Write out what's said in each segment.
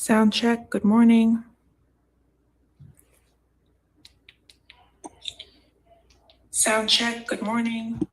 Sound check. Good morning. Sound check. Good morning.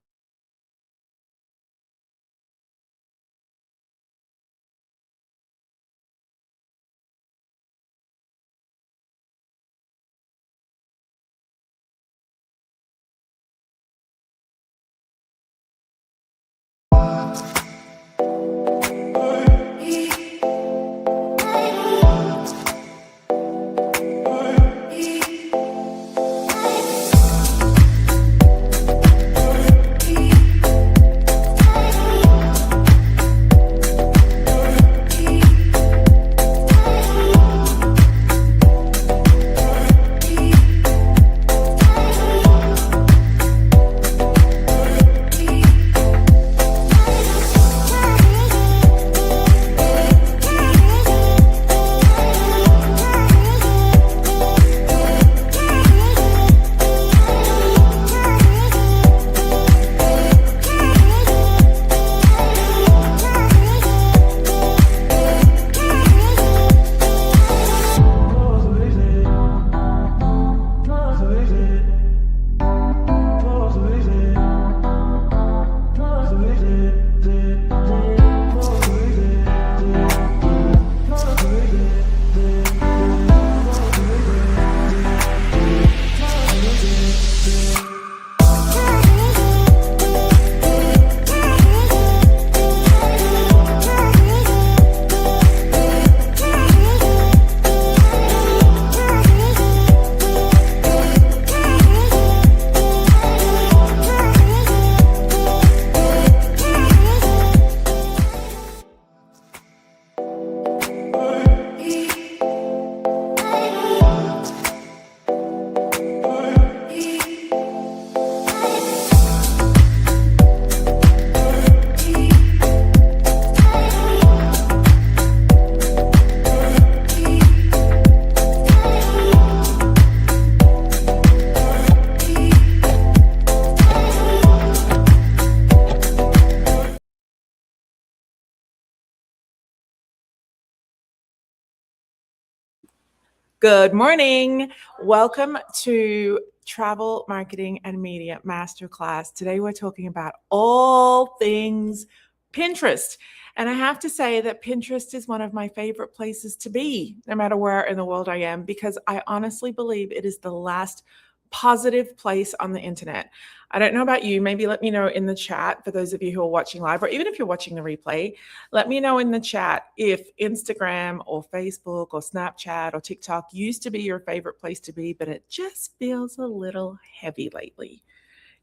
Good morning. Welcome to Travel Marketing and Media Masterclass. Today we're talking about all things Pinterest. And I have to say that Pinterest is one of my favorite places to be, no matter where in the world I am, because I honestly believe it is the last positive place on the internet. I don't know about you. Maybe let me know in the chat for those of you who are watching live, or even if you're watching the replay, let me know in the chat if Instagram or Facebook or Snapchat or TikTok used to be your favorite place to be, but it just feels a little heavy lately.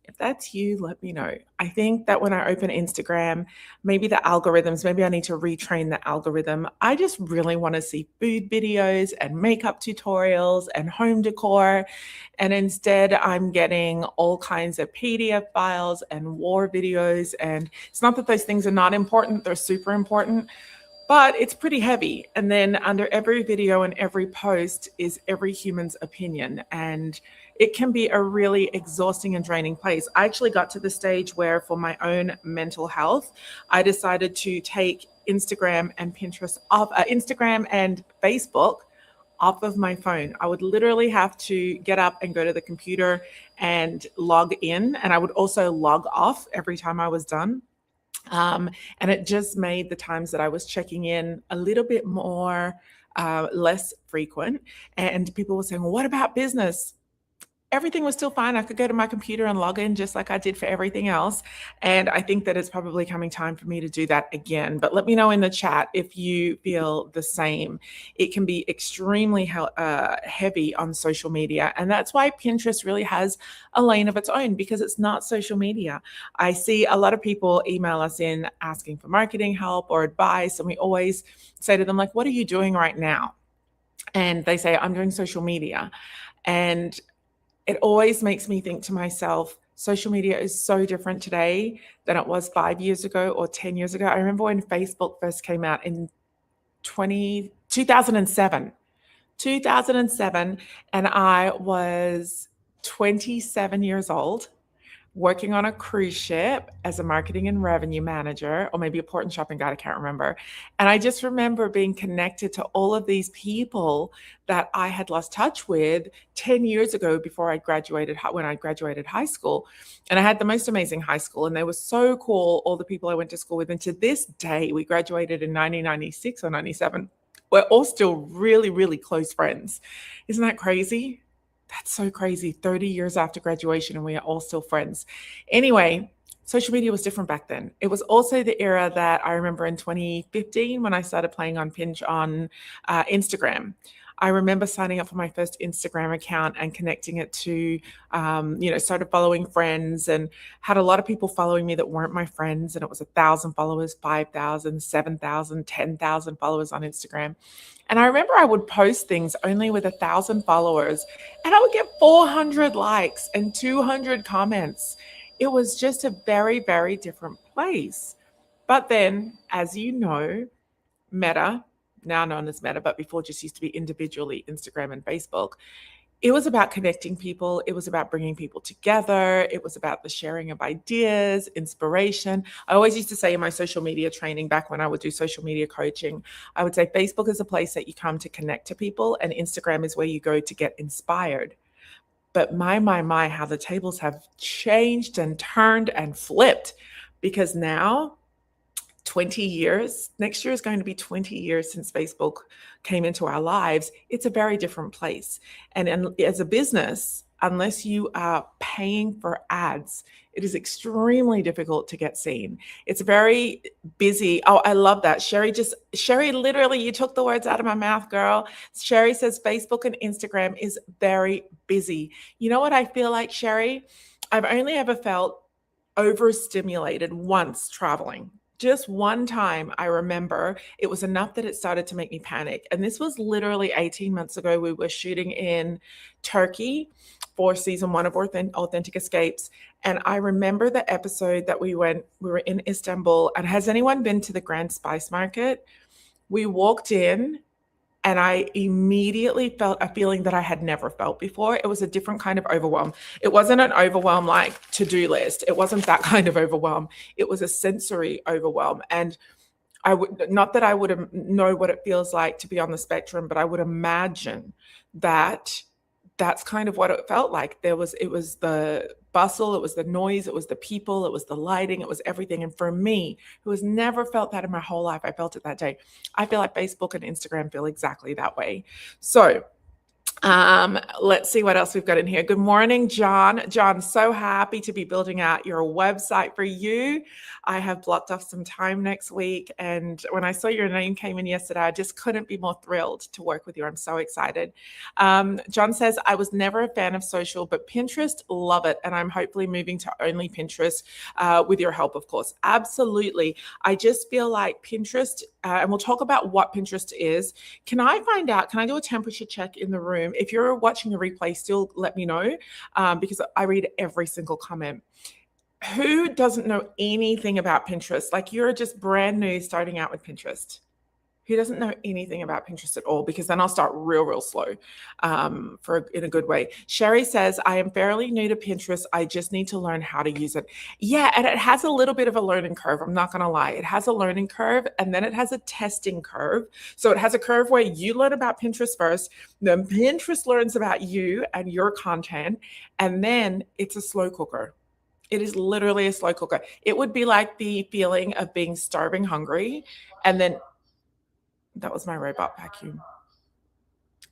If that's you, let me know. I think that when I open Instagram, maybe the algorithms, maybe I need to retrain the algorithm. I just really want to see food videos and makeup tutorials and home decor. And instead, I'm getting all kinds of PDF files and war videos. And it's not that those things are not important, they're super important, but it's pretty heavy. And then under every video and every post is every human's opinion. And it can be a really exhausting and draining place. I actually got to the stage where, for my own mental health, I decided to take Instagram and Pinterest off, Instagram and Facebook off of my phone. I would literally have to get up and go to the computer and log in. And I would also log off every time I was done. And it just made the times that I was checking in a little bit more, less frequent. And people were saying, well, what about business? Everything was still fine. I could go to my computer and log in just like I did for everything else. And I think that it's probably coming time for me to do that again. But let me know in the chat if you feel the same. It can be extremely heavy on social media. And that's why Pinterest really has a lane of its own, because it's not social media. I see a lot of people email us in asking for marketing help or advice. And we always say to them, like, what are you doing right now? And they say, I'm doing social media. And it always makes me think to myself, social media is so different today than it was 5 years ago or 10 years ago. I remember when Facebook first came out in 2007, and I was 27 years old working on a cruise ship as a marketing and revenue manager, or maybe a port and shopping guide, I can't remember. And I just remember being connected to all of these people that I had lost touch with 10 years ago before I graduated, when I graduated high school. And I had the most amazing high school, and they were so cool, all the people I went to school with. And to this day, we graduated in 1996 or 97. We're all still really, really close friends. Isn't that crazy? That's so crazy. 30 years after graduation, and we are all still friends. Anyway, social media was different back then. It was also the era that I remember in 2015 when I started playing on Pinch on Instagram. I remember signing up for my first Instagram account and connecting it to, started following friends, and had a lot of people following me that weren't my friends. And it was 1,000 followers, 5,000, 7,000, 10,000 followers on Instagram. And I remember I would post things only with 1,000 followers, and I would get 400 likes and 200 comments. It was just a very, very different place. But then, as you know, Meta, now known as Meta, but before just used to be individually Instagram and Facebook, it was about connecting people. It was about bringing people together. It was about the sharing of ideas, inspiration. I always used to say in my social media training back when I would do social media coaching, I would say Facebook is a place that you come to connect to people, and Instagram is where you go to get inspired. But my, how the tables have changed and turned and flipped, because now 20 years. Next year is going to be 20 years since Facebook came into our lives. It's a very different place. And as a business, unless you are paying for ads, it is extremely difficult to get seen. It's very busy. Oh, I love that. Sherry, literally, you took the words out of my mouth, girl. Sherry says Facebook and Instagram is very busy. You know what I feel like, Sherry? I've only ever felt overstimulated once traveling. Just one time, I remember it was enough that it started to make me panic. And this was literally 18 months ago. We were shooting in Turkey for season 1 of Authentic Escapes. And I remember the episode that we were in Istanbul. And has anyone been to the Grand Spice Market? We walked in, and I immediately felt a feeling that I had never felt before. It was a different kind of overwhelm. It wasn't an overwhelm like to-do list. It wasn't that kind of overwhelm. It was a sensory overwhelm. And I would, not that I would know what it feels like to be on the spectrum, but I would imagine that that's kind of what it felt like. It was the bustle, it was the noise, it was the people, it was the lighting, it was everything. And for me, who has never felt that in my whole life, I felt it that day. I feel like Facebook and Instagram feel exactly that way. So let's see what else we've got in here. Good morning, John. John, so happy to be building out your website for you. I have blocked off some time next week. And when I saw your name came in yesterday, I just couldn't be more thrilled to work with you. I'm so excited. John says, I was never a fan of social, but Pinterest, love it. And I'm hopefully moving to only Pinterest with your help, of course. Absolutely. I just feel like Pinterest, and we'll talk about what Pinterest is. Can I do a temperature check in the room? If you're watching the replay, still let me know, because I read every single comment. Who doesn't know anything about Pinterest? Like, you're just brand new starting out with Pinterest. Who doesn't know anything about Pinterest at all? Because then I'll start real slow in a good way. Sherry says, I am fairly new to Pinterest. I just need to learn how to use it. Yeah, and it has a little bit of a learning curve. I'm not going to lie. It has a learning curve, and then it has a testing curve. So it has a curve where you learn about Pinterest first, then Pinterest learns about you and your content, and then it's a slow cooker. It is literally a slow cooker. It would be like the feeling of being starving hungry, and then that was my robot vacuum.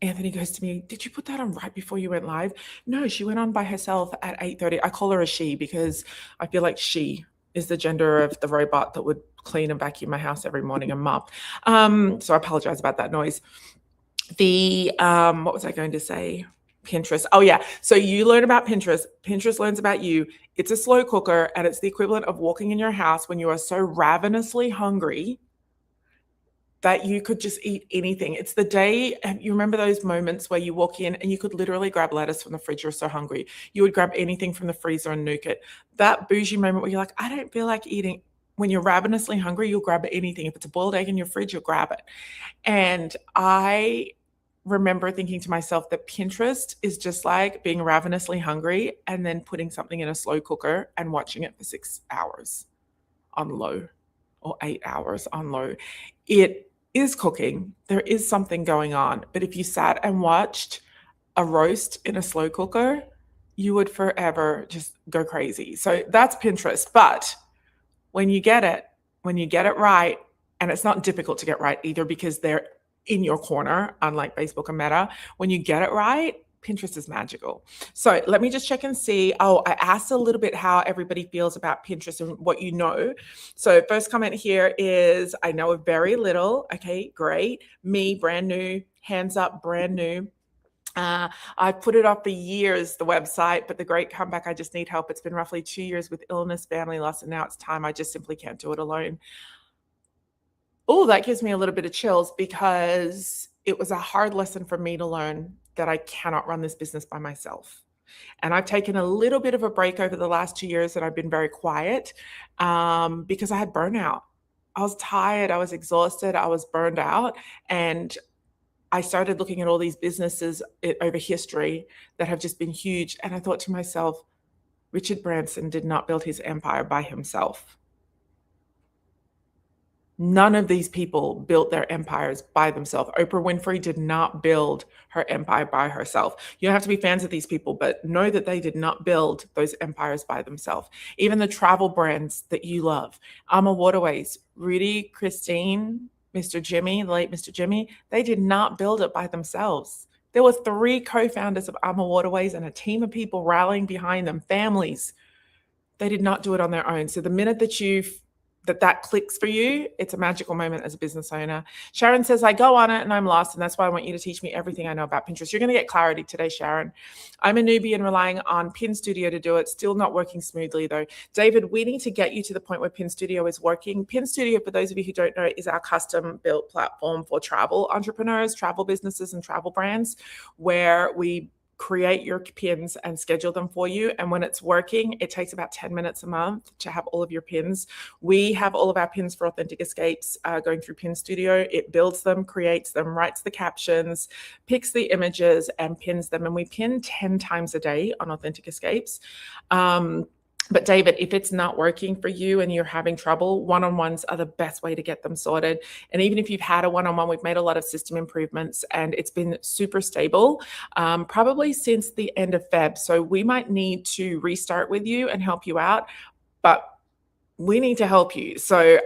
Anthony goes to me, did you put that on right before you went live? No, she went on by herself at 8:30. I call her a she because I feel like she is the gender of the robot that would clean and vacuum my house every morning and mop. So I apologize about that noise. What was I going to say? Pinterest. Oh yeah. So you learn about Pinterest. Pinterest learns about you. It's a slow cooker, and it's the equivalent of walking in your house when you are so ravenously hungry that you could just eat anything. It's the day, you remember those moments where you walk in and you could literally grab lettuce from the fridge, you're so hungry. You would grab anything from the freezer and nuke it. That bougie moment where you're like, I don't feel like eating. When you're ravenously hungry, you'll grab anything. If it's a boiled egg in your fridge, you'll grab it. And I remember thinking to myself that Pinterest is just like being ravenously hungry and then putting something in a slow cooker and watching it for 6 hours on low or 8 hours on low. It is cooking. There is something going on. But if you sat and watched a roast in a slow cooker, you would forever just go crazy. So that's Pinterest. But when you get it right, and it's not difficult to get right either because they're in your corner, unlike Facebook and Meta, when you get it right, Pinterest is magical. So let me just check and see. Oh, I asked a little bit how everybody feels about Pinterest and what you know. So first comment here is, I know very little. Okay, great. Me, brand new. Hands up, brand new. I've put it off for years, the website, but the great comeback, I just need help. It's been roughly 2 years with illness, family loss, and now it's time. I just simply can't do it alone. Oh, that gives me a little bit of chills because it was a hard lesson for me to learn that I cannot run this business by myself. And I've taken a little bit of a break over the last 2 years and I've been very quiet because I had burnout. I was tired, I was exhausted, I was burned out. And I started looking at all these businesses over history that have just been huge. And I thought to myself, Richard Branson did not build his empire by himself. None of these people built their empires by themselves. Oprah Winfrey did not build her empire by herself. You don't have to be fans of these people, but know that they did not build those empires by themselves. Even the travel brands that you love, Ama Waterways, Rudy, Christine, Mr. Jimmy, the late Mr. Jimmy, they did not build it by themselves. There were 3 co-founders of Ama Waterways and a team of people rallying behind them, families. They did not do it on their own. So the minute that clicks for you, it's a magical moment as a business owner. Sharon says, I go on it and I'm lost, and that's why I want you to teach me everything I know about Pinterest. You're going to get clarity today, Sharon. I'm a newbie and relying on Pin Studio to do it. Still not working smoothly, though. David, we need to get you to the point where Pin Studio is working. Pin Studio, for those of you who don't know, is our custom-built platform for travel entrepreneurs, travel businesses, and travel brands, where we create your pins and schedule them for you. And when it's working, it takes about 10 minutes a month to have all of your pins. We have all of our pins for Authentic Escapes going through Pin Studio. It builds them, creates them, writes the captions, picks the images, and pins them. And we pin 10 times a day on Authentic Escapes. But David, if it's not working for you and you're having trouble, one-on-ones are the best way to get them sorted. And even if you've had a one-on-one, we've made a lot of system improvements and it's been super stable, probably since the end of Feb. So we might need to restart with you and help you out, but we need to help you. So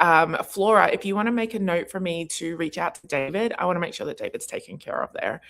Flora, if you want to make a note for me to reach out to David, I want to make sure that David's taken care of there.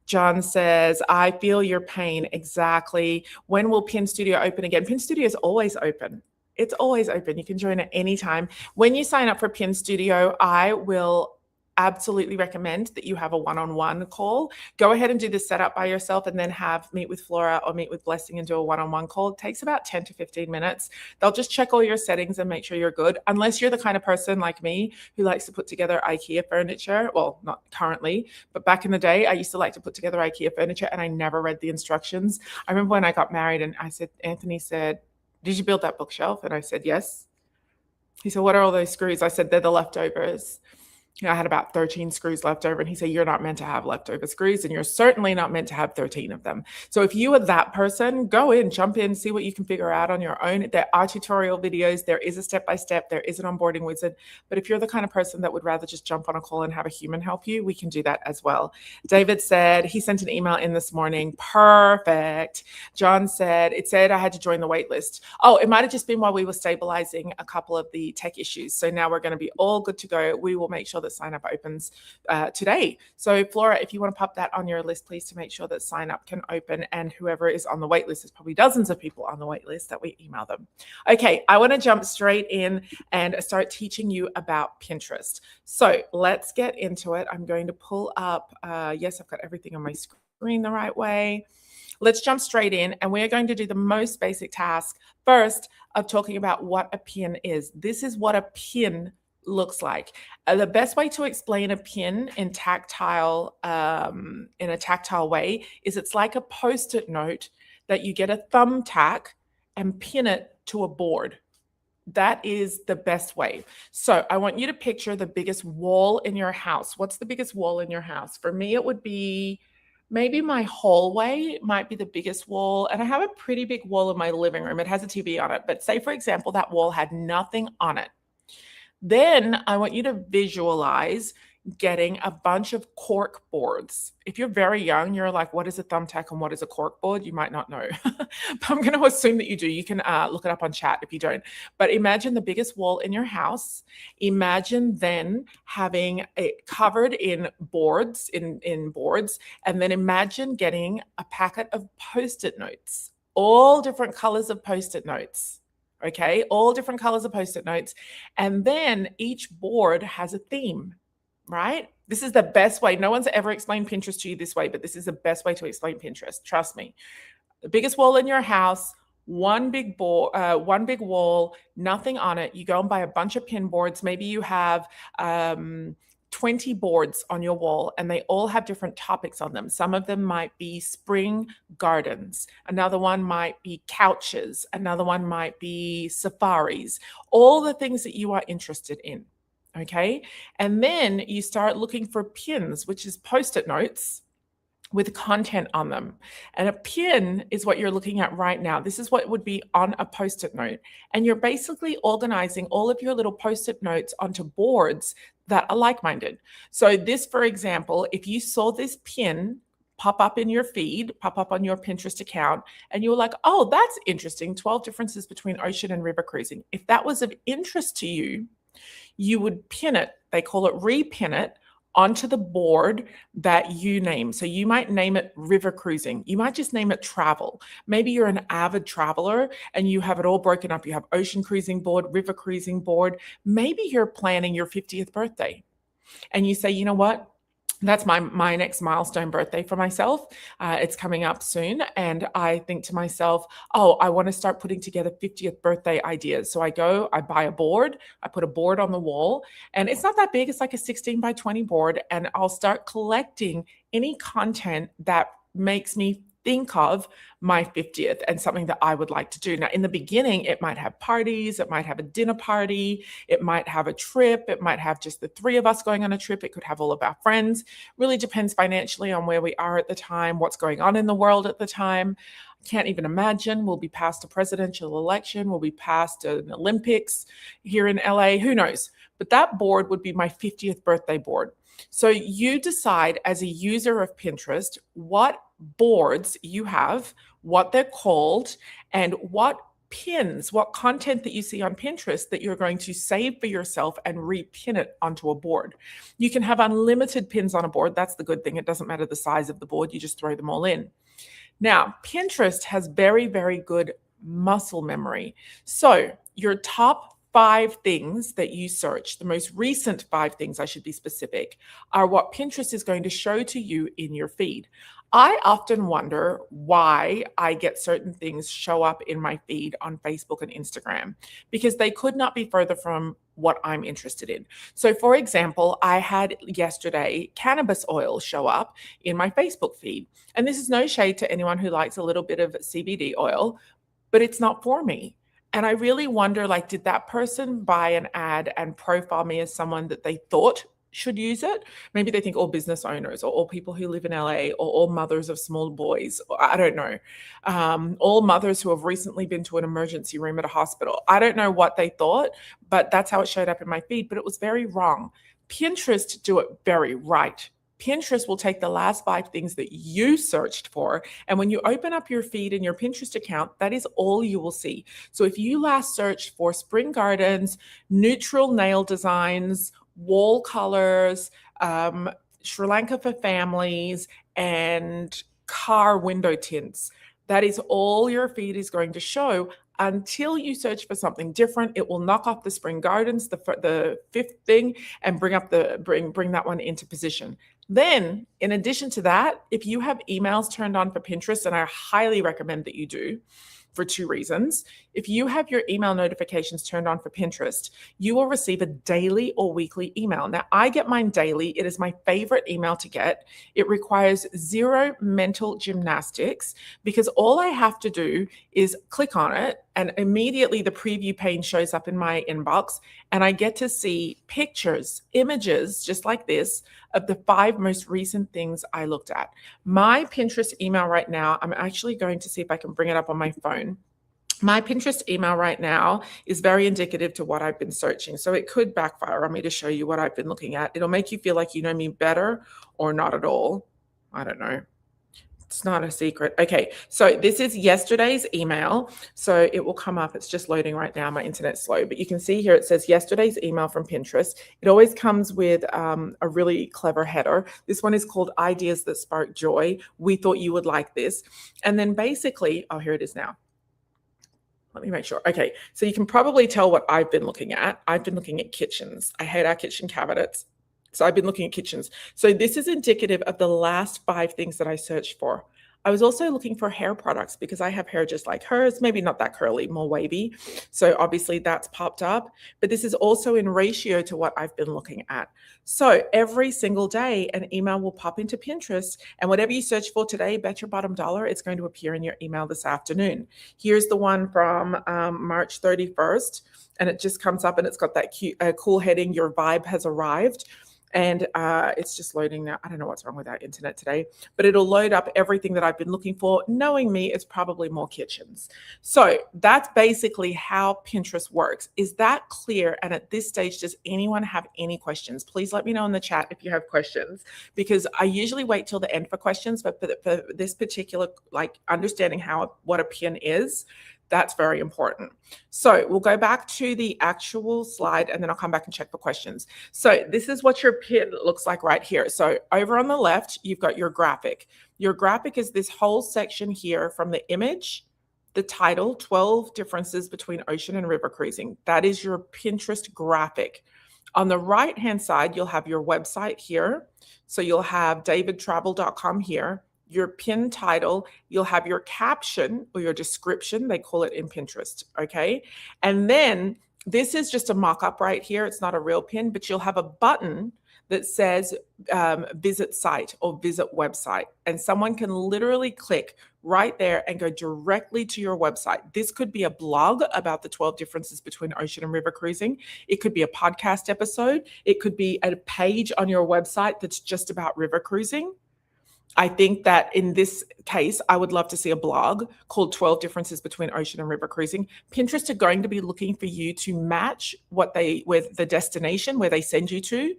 John says, I feel your pain. Exactly. When will Pin Studio open again? Pin Studio is always open. It's always open. You can join at any time. When you sign up for Pin Studio, I will absolutely recommend that you have a one-on-one call. Go ahead and do the setup by yourself and then meet with Flora or meet with Blessing and do a one-on-one call. It takes about 10 to 15 minutes. They'll just check all your settings and make sure you're good. Unless you're the kind of person like me who likes to put together IKEA furniture. Well, not currently, but back in the day, I used to like to put together IKEA furniture and I never read the instructions. I remember when I got married and Anthony said, did you build that bookshelf? And I said, yes. He said, what are all those screws? I said, they're the leftovers. I had about 13 screws left over. And he said, you're not meant to have leftover screws and you're certainly not meant to have 13 of them. So if you are that person, go in, jump in, see what you can figure out on your own. There are tutorial videos. There is a step-by-step. There is an onboarding wizard. But if you're the kind of person that would rather just jump on a call and have a human help you, we can do that as well. David said he sent an email in this morning. Perfect. John said, it said I had to join the wait list. Oh, it might have just been while we were stabilizing a couple of the tech issues. So now we're going to be all good to go. We will make sure that sign up opens today. So Flora, if you want to pop that on your list, please, to make sure that sign up can open, and whoever is on the wait list, there's probably dozens of people on the wait list that we email them. Okay, I want to jump straight in and start teaching you about Pinterest. So let's get into it. I'm going to pull up, yes, I've got everything on my screen the right way. Let's jump straight in, and we're going to do the most basic task first of talking about what a pin is. This is what a pin looks like. The best way to explain a pin in a tactile way is it's like a Post-it note that you get a thumbtack and pin it to a board. That is the best way. So I want you to picture the biggest wall in your house. What's the biggest wall in your house? For me, it would be maybe my hallway might be the biggest wall. And I have a pretty big wall in my living room. It has a TV on it. But say, for example, that wall had nothing on it. Then I want you to visualize getting a bunch of cork boards. If you're very young, you're like, what is a thumbtack and what is a cork board? You might not know, but I'm going to assume that you do. You can look it up on chat if you don't. But imagine the biggest wall in your house. Imagine then having it covered in boards, in boards, and then imagine getting a packet of Post-it notes, all different colors of Post-it notes. Okay, all different colors of Post-it notes. And then each board has a theme, right? This is the best way. No one's ever explained Pinterest to you this way, but this is the best way to explain Pinterest. Trust me. The biggest wall in your house, one big wall, nothing on it. You go and buy a bunch of pin boards. Maybe you have 20 boards on your wall and they all have different topics on them. Some of them might be spring gardens. Another one might be couches. Another one might be safaris. All the things that you are interested in. Okay. And then you start looking for pins, which is Post-it notes with content on them. And a pin is what you're looking at right now. This is what would be on a Post-it note. And you're basically organizing all of your little Post-it notes onto boards that are like-minded. So this, for example, if you saw this pin pop up in your feed, pop up on your Pinterest account, and you were like, oh, that's interesting, 12 differences between ocean and river cruising. If that was of interest to you, you would pin it. They call it repin it onto the board that you name. So you might name it river cruising. You might just name it travel. Maybe you're an avid traveler and you have it all broken up. You have ocean cruising board, river cruising board. Maybe you're planning your 50th birthday and you say, you know what? That's my next milestone birthday for myself. It's coming up soon. And I think to myself, oh, I want to start putting together 50th birthday ideas. So I go, I buy a board, I put a board on the wall, and it's not that big. It's like a 16 by 20 board. And I'll start collecting any content that makes me think of my 50th and something that I would like to do. Now, in the beginning, it might have parties, it might have a dinner party, it might have a trip, it might have just the three of us going on a trip, it could have all of our friends. Really depends financially on where we are at the time, what's going on in the world at the time. Can't even imagine. We'll be past a presidential election, we'll be past an Olympics here in LA, who knows? But that board would be my 50th birthday board. So you decide as a user of Pinterest what boards you have, what they're called, and what pins, what content that you see on Pinterest that you're going to save for yourself and repin it onto a board. You can have unlimited pins on a board. That's the good thing. It doesn't matter the size of the board. You just throw them all in. Now, Pinterest has very, very good muscle memory. So your top 5 things that you search, the most recent 5 things, I should be specific, are what Pinterest is going to show to you in your feed. I often wonder why I get certain things show up in my feed on Facebook and Instagram, because they could not be further from what I'm interested in. So for example, I had yesterday cannabis oil show up in my Facebook feed. And this is no shade to anyone who likes a little bit of CBD oil, but it's not for me. And I really wonder, like, did that person buy an ad and profile me as someone that they thought should use it? Maybe they think all business owners or all people who live in LA or all mothers of small boys. Or, I don't know. All mothers who have recently been to an emergency room at a hospital. I don't know what they thought, but that's how it showed up in my feed. But it was very wrong. Pinterest do it very right. Pinterest will take the last 5 things that you searched for. And when you open up your feed in your Pinterest account, that is all you will see. So if you last searched for spring gardens, neutral nail designs, wall colors, Sri Lanka for families, and car window tints, that is all your feed is going to show until you search for something different. It will knock off the spring gardens, the 5th thing, and bring that one into position. Then, in addition to that, if you have emails turned on for Pinterest, and I highly recommend that you do for 2 reasons. If you have your email notifications turned on for Pinterest, you will receive a daily or weekly email. Now, I get mine daily. It is my favorite email to get. It requires 0 mental gymnastics because all I have to do is click on it, and immediately the preview pane shows up in my inbox, and I get to see pictures, images, just like this, of the 5 most recent things I looked at. My Pinterest email right now, I'm actually going to see if I can bring it up on my phone. My Pinterest email right now is very indicative to what I've been searching. So it could backfire on me to show you what I've been looking at. It'll make you feel like you know me better or not at all. I don't know. It's not a secret. Okay, so this is yesterday's email. So it will come up. It's just loading right now. My internet's slow, but you can see here it says yesterday's email from Pinterest. It always comes with a really clever header. This one is called Ideas That Spark Joy. We thought you would like this. And then basically, oh, here it is now. Let me make sure. Okay, so you can probably tell what I've been looking at. I've been looking at kitchens. I hate our kitchen cabinets. So I've been looking at kitchens. So this is indicative of the last 5 things that I searched for. I was also looking for hair products because I have hair just like hers, maybe not that curly, more wavy. So obviously that's popped up, but this is also in ratio to what I've been looking at. So every single day, an email will pop into Pinterest, and whatever you search for today, bet your bottom dollar, it's going to appear in your email this afternoon. Here's the one from March 31st, and it just comes up and it's got that cute, cool heading, Your Vibe Has Arrived. And it's just loading now. I don't know what's wrong with our internet today, but it'll load up everything that I've been looking for. Knowing me, it's probably more kitchens. So that's basically how Pinterest works. Is that clear? And at this stage, does anyone have any questions? Please let me know in the chat if you have questions, because I usually wait till the end for questions, but for this particular, like understanding what a pin is, that's very important. So we'll go back to the actual slide and then I'll come back and check for questions. So this is what your pin looks like right here. So over on the left, you've got your graphic. Your graphic is this whole section here from the image, the title, 12 differences between ocean and river cruising. That is your Pinterest graphic. On the right-hand side, you'll have your website here. So you'll have davidtravel.com here. Your pin title, you'll have your caption or your description, they call it in Pinterest, okay? And then this is just a mock-up right here. It's not a real pin, but you'll have a button that says visit site or visit website. And someone can literally click right there and go directly to your website. This could be a blog about the 12 differences between ocean and river cruising. It could be a podcast episode. It could be a page on your website that's just about river cruising. I think that in this case, I would love to see a blog called 12 Differences Between Ocean and River Cruising. Pinterest are going to be looking for you to match with the destination where they send you to,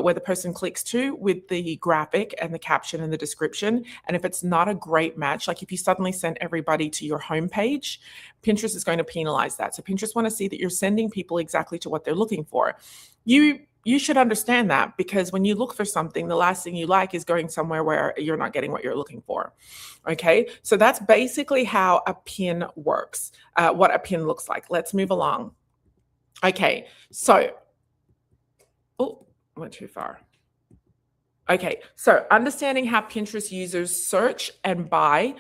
where the person clicks to, with the graphic and the caption and the description. And if it's not a great match, like if you suddenly send everybody to your homepage, Pinterest is going to penalize that. So Pinterest want to see that you're sending people exactly to what they're looking for. You should understand that, because when you look for something, the last thing you like is going somewhere where you're not getting what you're looking for. Okay, so that's basically how a pin works, what a pin looks like. Let's move along. Okay, so, oh, I went too far. Okay, so understanding how Pinterest users search and buy,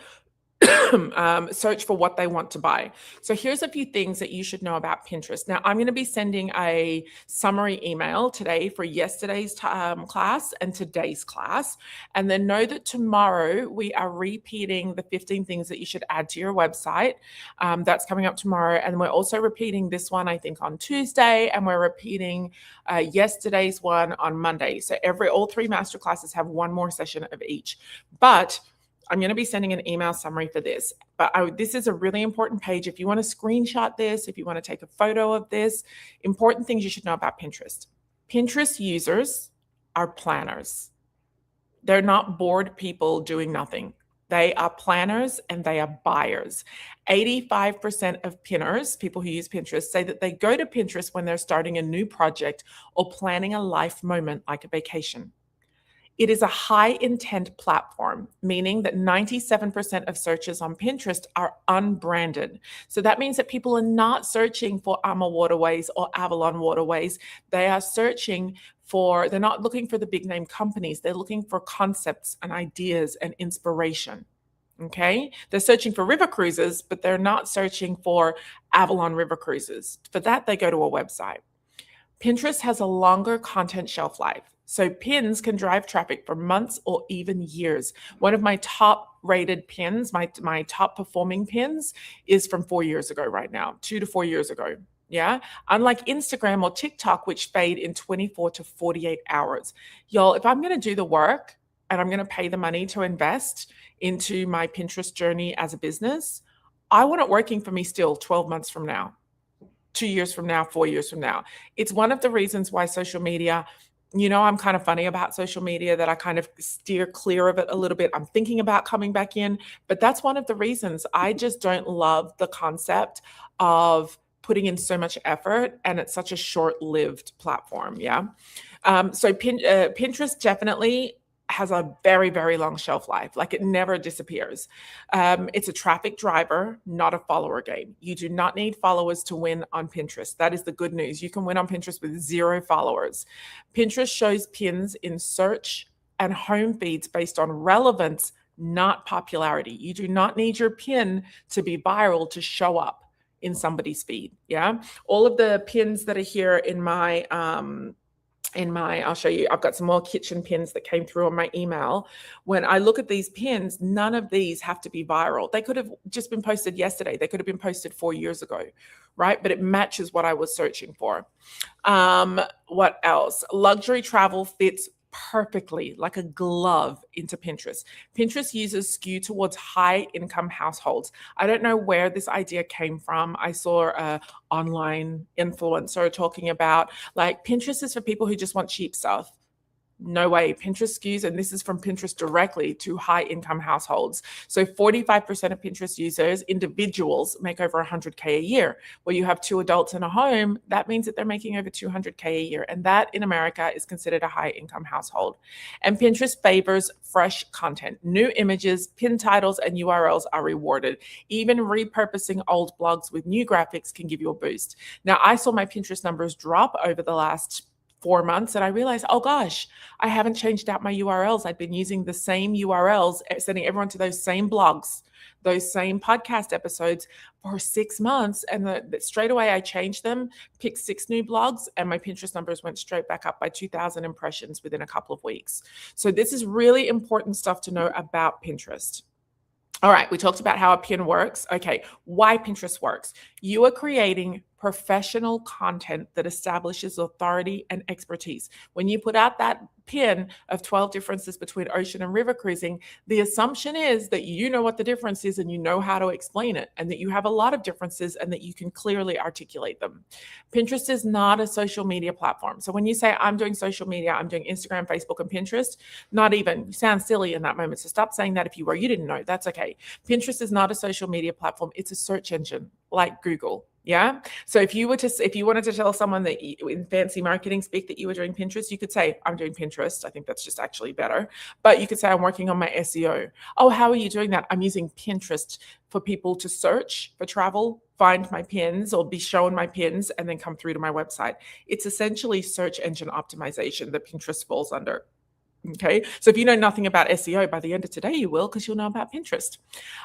search for what they want to buy. So here's a few things that you should know about Pinterest. Now, I'm going to be sending a summary email today for yesterday's class and today's class. And then know that tomorrow we are repeating the 15 things that you should add to your website. That's coming up tomorrow. And we're also repeating this one, I think, on Tuesday. And we're repeating yesterday's one on Monday. So all 3 masterclasses have one more session of each. But I'm going to be sending an email summary for this, but this is a really important page. If you want to screenshot this, if you want to take a photo of this, important things you should know about Pinterest. Pinterest users are planners. They're not bored people doing nothing. They are planners and they are buyers. 85% of pinners, people who use Pinterest, say that they go to Pinterest when they're starting a new project or planning a life moment like a vacation. It is a high intent platform, meaning that 97% of searches on Pinterest are unbranded. So that means that people are not searching for Ama Waterways or Avalon Waterways. They are they're not looking for the big name companies. They're looking for concepts and ideas and inspiration. Okay. They're searching for river cruises, but they're not searching for Avalon River Cruises. For that, they go to a website. Pinterest has a longer content shelf life. So pins can drive traffic for months or even years. One of my top rated pins, my top performing pins is from 4 years ago right now, 2 to 4 years ago. Yeah. Unlike Instagram or TikTok, which fade in 24 to 48 hours. Y'all, if I'm going to do the work and I'm going to pay the money to invest into my Pinterest journey as a business, I want it working for me still 12 months from now, 2 years from now, 4 years from now. It's one of the reasons why social media, I'm kind of funny about social media, that I kind of steer clear of it a little bit. I'm thinking about coming back in, but that's one of the reasons I just don't love the concept of putting in so much effort and it's such a short-lived platform. Yeah. So Pinterest definitely has a very, very long shelf life. Like, it never disappears. It's a traffic driver, not a follower game. You do not need followers to win on Pinterest. That is the good news. You can win on Pinterest with 0 followers. Pinterest shows pins in search and home feeds based on relevance, not popularity. You do not need your pin to be viral to show up in somebody's feed. Yeah. All of the pins that are here in my I'll show you, I've got some more kitchen pins that came through on my email. When I look at these pins, none of these have to be viral. They could have just been posted yesterday. They could have been posted 4 years ago, right? But it matches what I was searching for. What else? Luxury travel fits perfectly like a glove into Pinterest. Pinterest users skew towards high income households. I don't know where this idea came from. I saw a online influencer talking about, like, Pinterest is for people who just want cheap stuff. No way. Pinterest skews, and this is from Pinterest directly, to high income households. So 45% of Pinterest users, individuals, make over 100K a year. Where you have 2 adults in a home, that means that they're making over 200K a year. And that in America is considered a high income household. And Pinterest favors fresh content. New images, pin titles, and URLs are rewarded. Even repurposing old blogs with new graphics can give you a boost. Now, I saw my Pinterest numbers drop over the last 4 months, and I realized, oh gosh, I haven't changed out my URLs. I've been using the same URLs, sending everyone to those same blogs, those same podcast episodes for 6 months. And straight away I changed them, picked 6 new blogs, and my Pinterest numbers went straight back up by 2,000 impressions within a couple of weeks. So this is really important stuff to know about Pinterest. All right, we talked about how a pin works. Okay, why Pinterest works. You are creating professional content that establishes authority and expertise. When you put out that pin of 12 differences between ocean and river cruising, the assumption is that you know what the difference is and you know how to explain it, and that you have a lot of differences and that you can clearly articulate them. Pinterest is not a social media platform. So when you say, I'm doing social media, I'm doing Instagram, Facebook, and Pinterest, not even. You sound silly in that moment. So stop saying that. If you were, you didn't know, that's okay. Pinterest is not a social media platform. It's a search engine like Google. Yeah. So if you wanted to tell someone that in fancy marketing speak that you were doing Pinterest, you could say, I'm doing Pinterest. I think that's just actually better. But you could say, I'm working on my SEO. Oh, how are you doing that? I'm using Pinterest for people to search for travel, find my pins, or be shown my pins, and then come through to my website. It's essentially search engine optimization that Pinterest falls under. Okay, so if you know nothing about SEO, by the end of today, you will, because you'll know about Pinterest.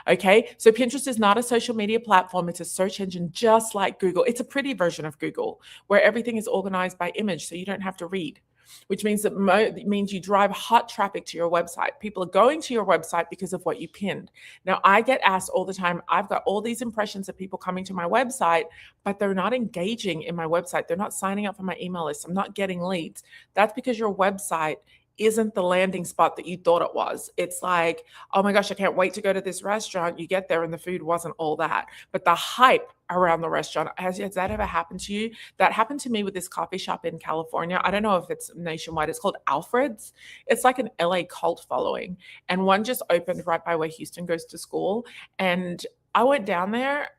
Okay, so Pinterest is not a social media platform. It's a search engine just like Google. It's a pretty version of Google where everything is organized by image, so you don't have to read, which means that it means you drive hot traffic to your website. People are going to your website because of what you pinned. Now, I get asked all the time, I've got all these impressions of people coming to my website, but they're not engaging in my website. They're not signing up for my email list. I'm not getting leads. That's because your website isn't the landing spot that you thought it was. It's like, oh my gosh, I can't wait to go to this restaurant. You get there and the food wasn't all that. But the hype around the restaurant, has that ever happened to you? That happened to me with this coffee shop in California. I don't know if it's nationwide. It's called Alfred's. It's like an LA cult following. And one just opened right by where Houston goes to school. And I went down there.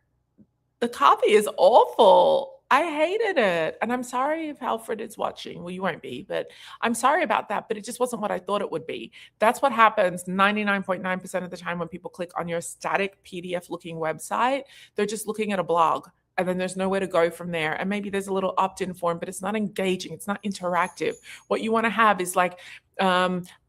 The coffee is awful. I hated it. And I'm sorry if Alfred is watching. Well, you won't be, but I'm sorry about that. But it just wasn't what I thought it would be. That's what happens 99.9% of the time when people click on your static PDF looking website. They're just looking at a blog. And then there's nowhere to go from there. And maybe there's a little opt-in form, but it's not engaging. It's not interactive. What you want to have is like,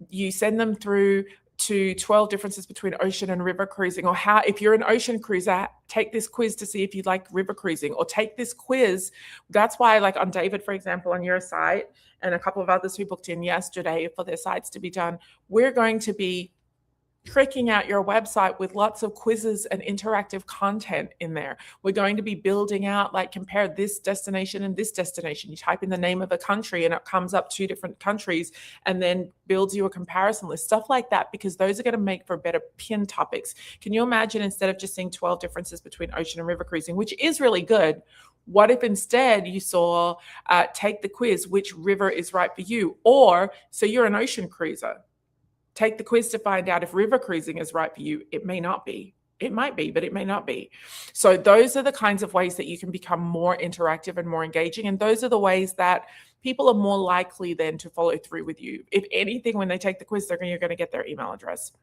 you send them through to 12 differences between ocean and river cruising, or how, if you're an ocean cruiser, take this quiz to see if you like river cruising, or take this quiz. That's why, like on David, for example, on your site, and a couple of others who booked in yesterday for their sites to be done, we're going to be tricking out your website with lots of quizzes and interactive content in there. We're going to be building out, like, compare this destination and this destination. You type in the name of a country and it comes up 2 different countries and then builds you a comparison list, stuff like that, because those are going to make for better pin topics. Can you imagine, instead of just seeing 12 differences between ocean and river cruising, which is really good, what if instead you saw, take the quiz, which river is right for you? Or, so you're an ocean cruiser. Take the quiz to find out if river cruising is right for you. It may not be. It might be, but it may not be. So those are the kinds of ways that you can become more interactive and more engaging. And those are the ways that people are more likely then to follow through with you. If anything, when they take the quiz, you're going to get their email address.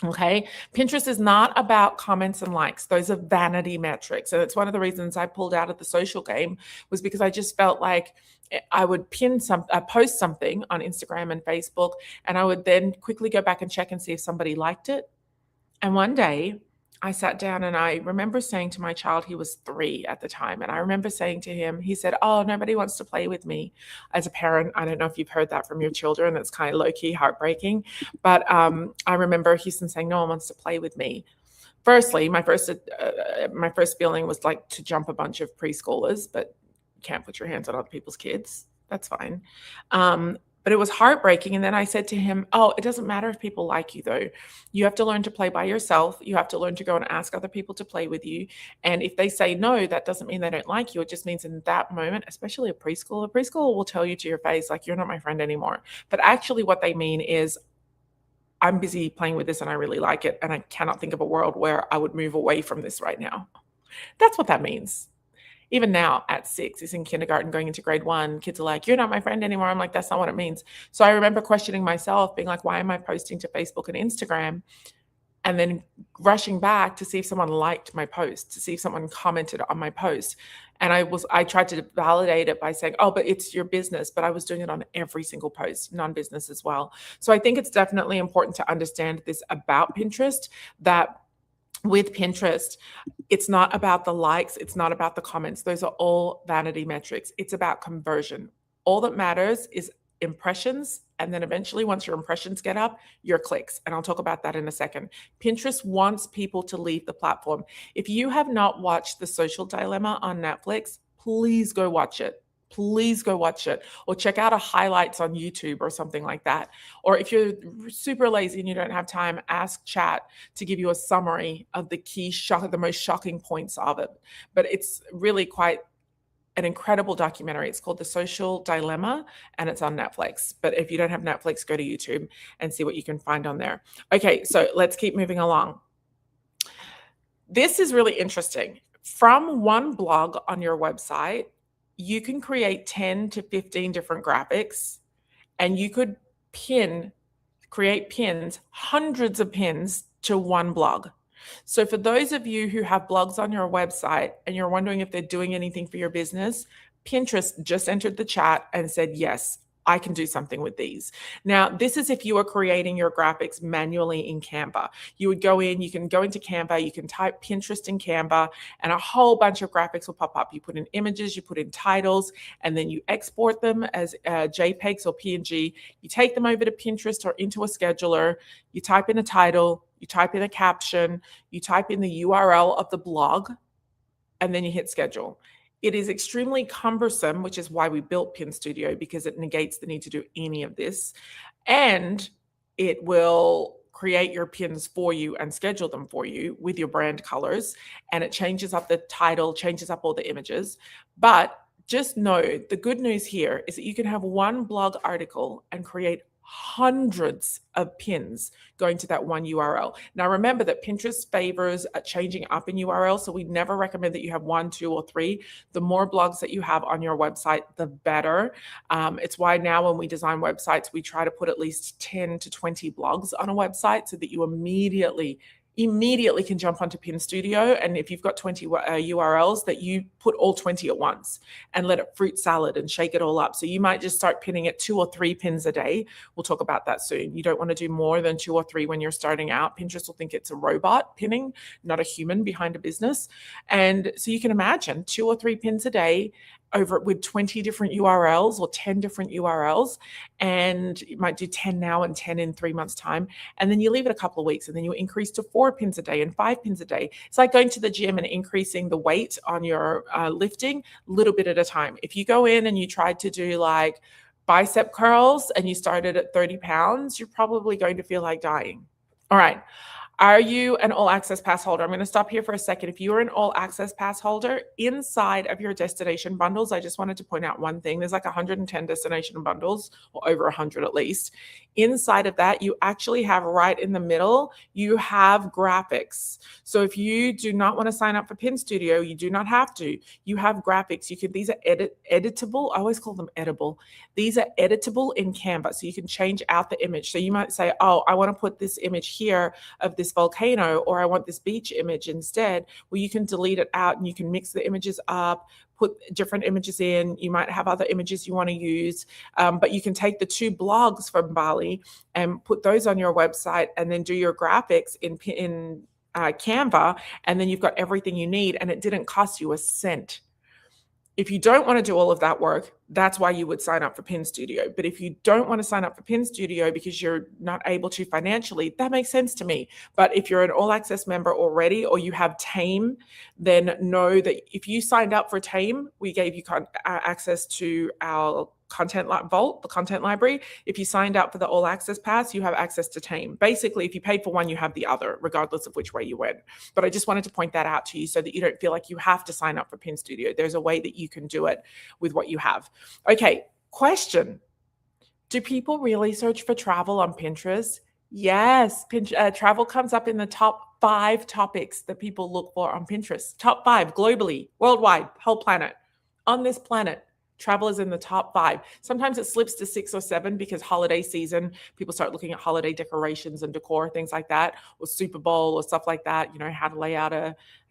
Okay. Pinterest is not about comments and likes. Those are vanity metrics. And it's one of the reasons I pulled out of the social game, was because I just felt like I would post something on Instagram and Facebook, and I would then quickly go back and check and see if somebody liked it. And one day I sat down and I remember saying to my child, he was 3 at the time, and I remember saying to him, he said, "Oh, nobody wants to play with me." As a parent, I don't know if you've heard that from your children. It's kind of low-key heartbreaking. But I remember Houston saying, "No one wants to play with me." Firstly, my first feeling was like to jump a bunch of preschoolers, but you can't put your hands on other people's kids. That's fine. But it was heartbreaking. And then I said to him, "Oh, it doesn't matter if people like you, though. You have to learn to play by yourself. You have to learn to go and ask other people to play with you. And if they say no, that doesn't mean they don't like you. It just means in that moment," especially a preschooler will tell you to your face, like, "You're not my friend anymore." But actually what they mean is, "I'm busy playing with this and I really like it. And I cannot think of a world where I would move away from this right now." That's what that means. Even now at 6, he's in kindergarten going into grade 1, kids are like, "You're not my friend anymore." I'm like, that's not what it means. So I remember questioning myself, being like, why am I posting to Facebook and Instagram? And then rushing back to see if someone liked my post, to see if someone commented on my post. And I tried to validate it by saying, "Oh, but it's your business." But I was doing it on every single post, non-business as well. So I think it's definitely important to understand this about Pinterest, that with Pinterest, it's not about the likes, it's not about the comments. Those are all vanity metrics. It's about conversion. All that matters is impressions. And then eventually, once your impressions get up, your clicks. And I'll talk about that in a second. Pinterest wants people to leave the platform. If you have not watched The Social Dilemma on Netflix, please go watch it. Please go watch it, or check out a highlights on YouTube or something like that. Or if you're super lazy and you don't have time, ask chat to give you a summary of the most shocking points of it. But it's really quite an incredible documentary. It's called The Social Dilemma, and it's on Netflix. But if you don't have Netflix, go to YouTube and see what you can find on there. Okay, so let's keep moving along. This is really interesting. From one blog on your website, you can create 10 to 15 different graphics, and you could create pins, hundreds of pins to one blog. So for those of you who have blogs on your website and you're wondering if they're doing anything for your business, Pinterest just entered the chat and said, "Yes, I can do something with these." Now, this is if you are creating your graphics manually in Canva. You would go in, you can go into Canva, you can type Pinterest in Canva, and a whole bunch of graphics will pop up. You put in images, you put in titles, and then you export them as JPEGs or PNG. You take them over to Pinterest or into a scheduler. You type in a title, you type in a caption, you type in the URL of the blog, and then you hit schedule. It is extremely cumbersome, which is why we built Pin Studio, because it negates the need to do any of this. And it will create your pins for you and schedule them for you with your brand colors. And it changes up the title, changes up all the images. But just know the good news here is that you can have one blog article and create hundreds of pins going to that one URL. Now, remember that Pinterest favors changing up in URL. So we never recommend that you have 1, 2, or 3. The more blogs that you have on your website, the better. It's why now when we design websites, we try to put at least 10 to 20 blogs on a website so that you immediately can jump onto Pin Studio. And if you've got 20 URLs, that you put all 20 at once and let it fruit salad and shake it all up. So you might just start pinning at 2 or 3 pins a day. We'll talk about that soon. You don't want to do more than 2 or 3 when you're starting out. Pinterest will think it's a robot pinning, not a human behind a business. And so you can imagine 2 or 3 pins a day, over with 20 different URLs or 10 different URLs, and you might do 10 now and 10 in 3 months' time. And then you leave it a couple of weeks and then you increase to 4 pins a day and 5 pins a day. It's like going to the gym and increasing the weight on your lifting little bit at a time. If you go in and you tried to do like bicep curls and you started at 30 pounds, you're probably going to feel like dying. All right. Are you an all access pass holder? I'm going to stop here for a second. If you are an all access pass holder, inside of your destination bundles, I just wanted to point out one thing. There's like 110 destination bundles, or over 100 at least. Inside of that, you actually have right in the middle, you have graphics. So if you do not want to sign up for Pin Studio, you do not have to. You have graphics. These are editable. I always call them editable. These are editable in Canva. So you can change out the image. So you might say, oh, I want to put this image here of this volcano, or I want this beach image instead. Well, you can delete it out and you can mix the images up, put different images in. You might have other images you want to use, but you can take the 2 blogs from Bali and put those on your website and then do your graphics in Canva, and then you've got everything you need, and it didn't cost you a cent. If you don't want to do all of that work, that's why you would sign up for Pin Studio. But if you don't want to sign up for Pin Studio because you're not able to financially, that makes sense to me. But if you're an all access member already, or you have Tame, then know that if you signed up for Tame, we gave you access to our content vault, the content library. If you signed up for the all access pass, you have access to Tame. Basically, if you paid for one, you have the other, regardless of which way you went. But I just wanted to point that out to you so that you don't feel like you have to sign up for Pin Studio. There's a way that you can do it with what you have. Okay, question. Do people really search for travel on Pinterest? Yes, travel comes up in the top 5 topics that people look for on Pinterest. Top 5 globally, worldwide, whole planet. On this planet, travel is in the top 5. Sometimes it slips to 6 or 7 because holiday season, people start looking at holiday decorations and decor, things like that, or Super Bowl or stuff like that, how to lay out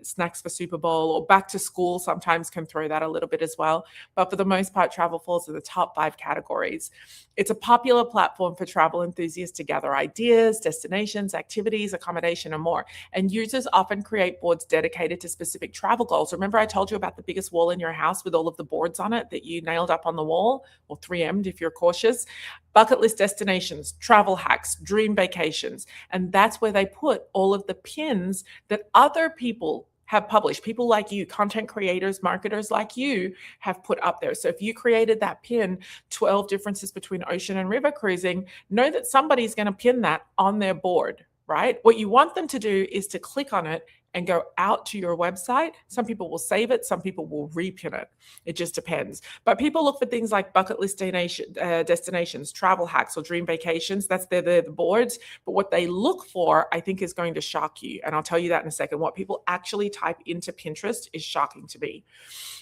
snacks for Super Bowl, or back to school sometimes can throw that a little bit as well. But for the most part, travel falls in the top 5 categories. It's a popular platform for travel enthusiasts to gather ideas, destinations, activities, accommodation, and more. And users often create boards dedicated to specific travel goals. Remember I told you about the biggest wall in your house with all of the boards on it that you nailed up on the wall, or 3M'd if you're cautious? Bucket list destinations, travel hacks, dream vacations. And that's where they put all of the pins that other people have published. People like you, content creators, marketers like you, have put up there. So if you created that pin, 12 differences between ocean and river cruising, know that somebody's going to pin that on their board, right? What you want them to do is to click on it and go out to your website. Some people will save it, some people will repin it. It just depends. But people look for things like bucket list destinations, travel hacks, or dream vacations. They're the boards. But what they look for, I think, is going to shock you. And I'll tell you that in a second. What people actually type into Pinterest is shocking to me.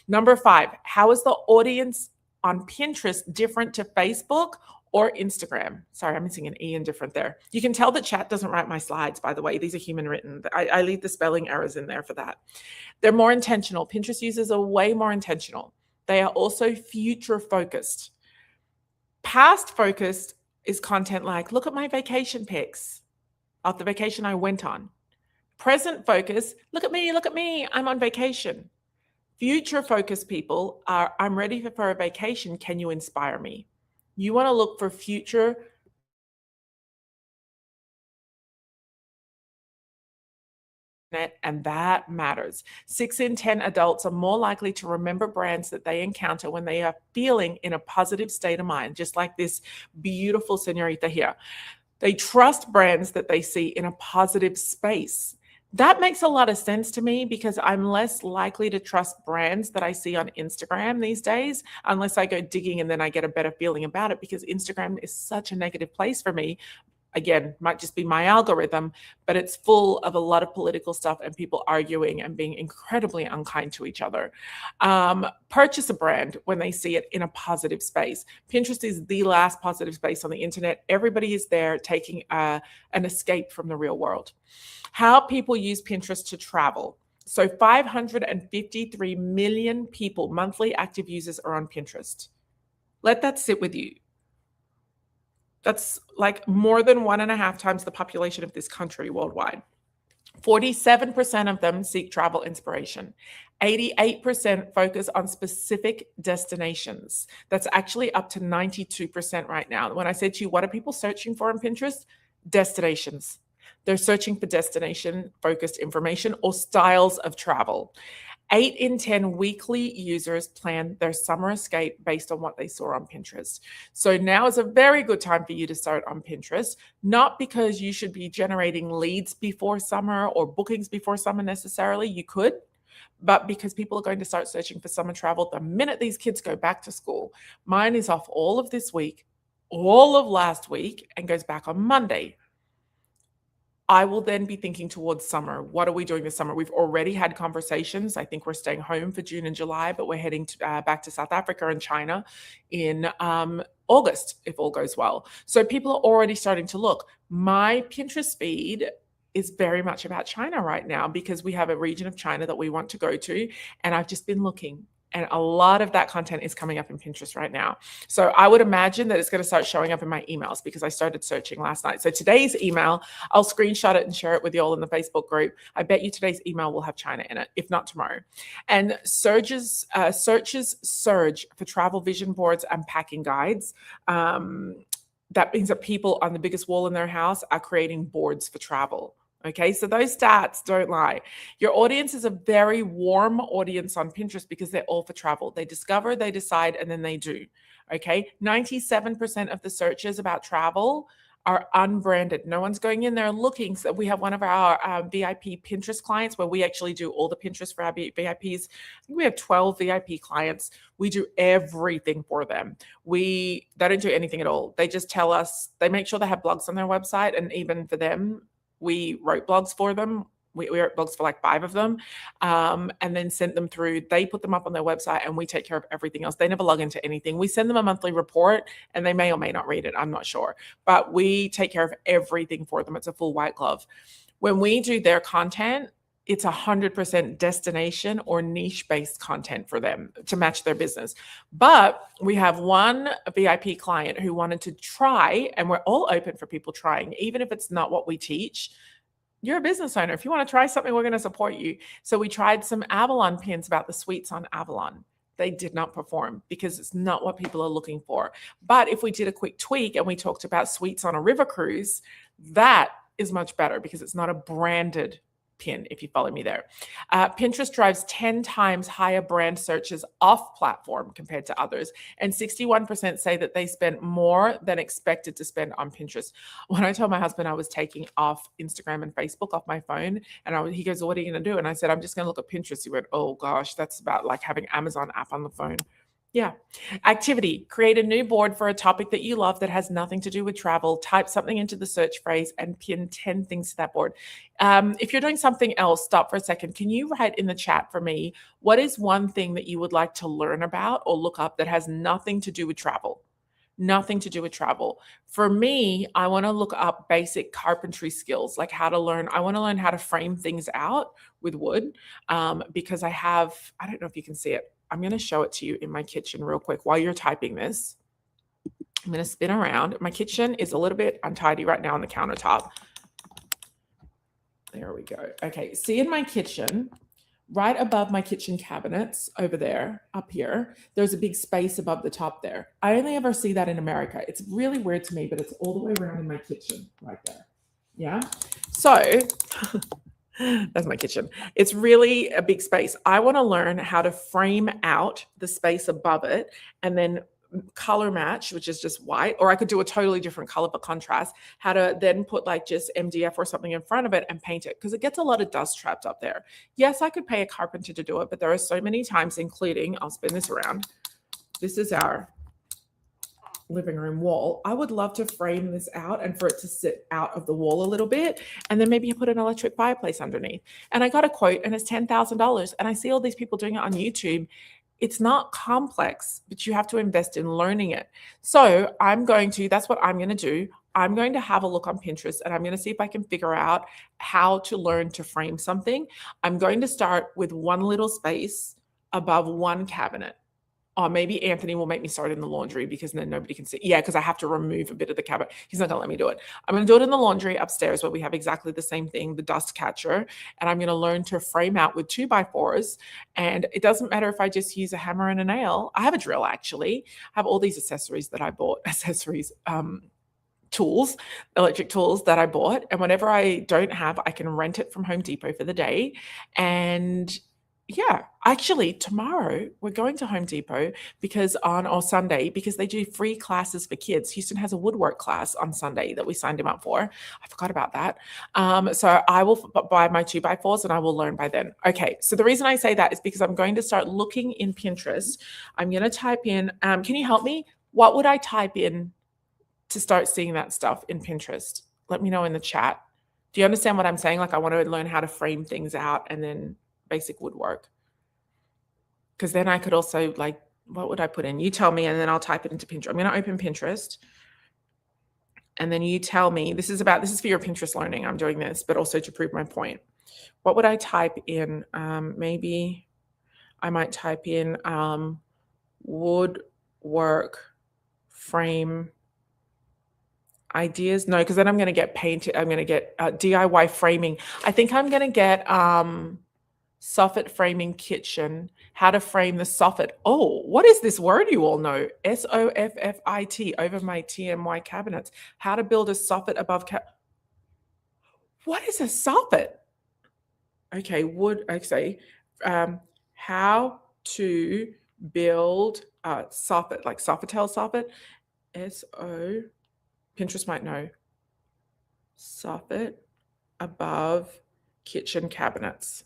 Number 5, how is the audience on Pinterest different to Facebook or Instagram? Sorry, I'm missing an E in different there. You can tell that chat doesn't write my slides, by the way. These are human written. I leave the spelling errors in there for that. They're more intentional. Pinterest users are way more intentional. They are also future focused. Past focused is content like, look at my vacation pics of the vacation I went on. Present focus, look at me, I'm on vacation. Future focused people are, I'm ready for a vacation, can you inspire me? You want to look for future and that matters. 6 in 10 adults are more likely to remember brands that they encounter when they are feeling in a positive state of mind, just like this beautiful señorita here. They trust brands that they see in a positive space. That makes a lot of sense to me because I'm less likely to trust brands that I see on Instagram these days, unless I go digging and then I get a better feeling about it, because Instagram is such a negative place for me. Again, might just be my algorithm, but it's full of a lot of political stuff and people arguing and being incredibly unkind to each other. Purchase a brand when they see it in a positive space. Pinterest is the last positive space on the internet. Everybody is there taking an escape from the real world. How people use Pinterest to travel. So 553 million people, monthly active users, are on Pinterest. Let that sit with you. That's like more than 1.5 times the population of this country worldwide. 47% of them seek travel inspiration. 88% focus on specific destinations. That's actually up to 92% right now. When I said to you, what are people searching for on Pinterest? Destinations. They're searching for destination focused information or styles of travel. 8 in 10 weekly users plan their summer escape based on what they saw on Pinterest. So now is a very good time for you to start on Pinterest, not because you should be generating leads before summer or bookings before summer necessarily. You could, but because people are going to start searching for summer travel the minute these kids go back to school. Mine is off all of this week, all of last week, and goes back on Monday. I will then be thinking towards summer. What are we doing this summer? We've already had conversations. I think we're staying home for June and July, but we're heading back to South Africa and China in August, if all goes well. So people are already starting to look. My Pinterest feed is very much about China right now because we have a region of China that we want to go to. And I've just been looking. And a lot of that content is coming up in Pinterest right now. So I would imagine that it's going to start showing up in my emails because I started searching last night. So today's email, I'll screenshot it and share it with you all in the Facebook group. I bet you today's email will have China in it, if not tomorrow. And searches surge for travel vision boards and packing guides. That means that people on the biggest wall in their house are creating boards for travel. Okay, so those stats don't lie. Your audience is a very warm audience on Pinterest because they're all for travel. They discover, they decide, and then they do. Okay, 97% of the searches about travel are unbranded. No one's going in there looking. So we have one of our VIP Pinterest clients where we actually do all the Pinterest for our VIPs. I think we have 12 VIP clients. We do everything for them. They don't do anything at all. They just tell us, they make sure they have blogs on their website. And even for them, we wrote blogs for them. We wrote blogs for like 5 of them and then sent them through. They put them up on their website and we take care of everything else. They never log into anything. We send them a monthly report and they may or may not read it. I'm not sure. But we take care of everything for them. It's a full white glove. When we do their content, it's 100% destination or niche-based content for them to match their business. But we have one VIP client who wanted to try, and we're all open for people trying, even if it's not what we teach. You're a business owner. If you want to try something, we're going to support you. So we tried some Avalon pins about the suites on Avalon. They did not perform because it's not what people are looking for. But if we did a quick tweak and we talked about suites on a river cruise, that is much better because it's not a branded pin, if you follow me there. Pinterest drives 10 times higher brand searches off platform compared to others. And 61% say that they spent more than expected to spend on Pinterest. When I told my husband I was taking off Instagram and Facebook off my phone, and he goes, "What are you going to do?" And I said, "I'm just going to look at Pinterest." He went, "Oh gosh, that's about like having Amazon app on the phone." Yeah. Activity. Create a new board for a topic that you love that has nothing to do with travel. Type something into the search phrase and pin 10 things to that board. If you're doing something else, stop for a second. Can you write in the chat for me, what is one thing that you would like to learn about or look up that has nothing to do with travel? Nothing to do with travel. For me, I want to look up basic carpentry skills, like I want to learn how to frame things out with wood because I don't know if you can see it. I'm going to show it to you in my kitchen real quick while you're typing this. I'm going to spin around. My kitchen is a little bit untidy right now on the countertop. There we go. Okay, see in my kitchen, right above my kitchen cabinets over there, up here, there's a big space above the top there. I only ever see that in America. It's really weird to me, but it's all the way around in my kitchen right there. Yeah. So that's my kitchen. It's really a big space. I want to learn how to frame out the space above it and then color match, which is just white, or I could do a totally different color for contrast, how to then put like just MDF or something in front of it and paint it because it gets a lot of dust trapped up there. Yes, I could pay a carpenter to do it, but there are so many times, including, I'll spin this around. This is our living room wall. I would love to frame this out and for it to sit out of the wall a little bit and then maybe put an electric fireplace underneath. And I got a quote and it's $10,000 and I see all these people doing it on YouTube. It's not complex, but you have to invest in learning it. So that's what I'm going to do. I'm going to have a look on Pinterest and I'm going to see if I can figure out how to learn to frame something. I'm going to start with one little space above one cabinet. Oh, maybe Anthony will make me start in the laundry because then nobody can see. Yeah, because I have to remove a bit of the cabinet. He's not going to let me do it. I'm going to do it in the laundry upstairs where we have exactly the same thing, the dust catcher. And I'm going to learn to frame out with 2x4s. And it doesn't matter if I just use a hammer and a nail. I have a drill actually. I have all these accessories that I bought, tools, electric tools that I bought. And whenever I don't have, I can rent it from Home Depot for the day. And yeah, actually, tomorrow we're going to Home Depot or Sunday because they do free classes for kids. Houston has a woodwork class on Sunday that we signed him up for. I forgot about that. So I will buy my 2x4s and I will learn by then. Okay, so the reason I say that is because I'm going to start looking in Pinterest. I'm going to type in, can you help me? What would I type in to start seeing that stuff in Pinterest? Let me know in the chat. Do you understand what I'm saying? Like I want to learn how to frame things out and then basic woodwork. Because then I could also like, what would I put in? You tell me, and then I'll type it into Pinterest. I'm going to open Pinterest. And then you tell me, this is for your Pinterest learning. I'm doing this, but also to prove my point. What would I type in? Maybe I might type in woodwork frame ideas. No, because then I'm going to get painted. I'm going to get DIY framing. I think I'm going to get soffit framing kitchen, how to frame the soffit. Oh, what is this word you all know? SOFFIT over my TMY cabinets. How to build a soffit above What is a soffit? Okay, how to build a soffit, like Sofitel soffit. Pinterest might know. Soffit above kitchen cabinets.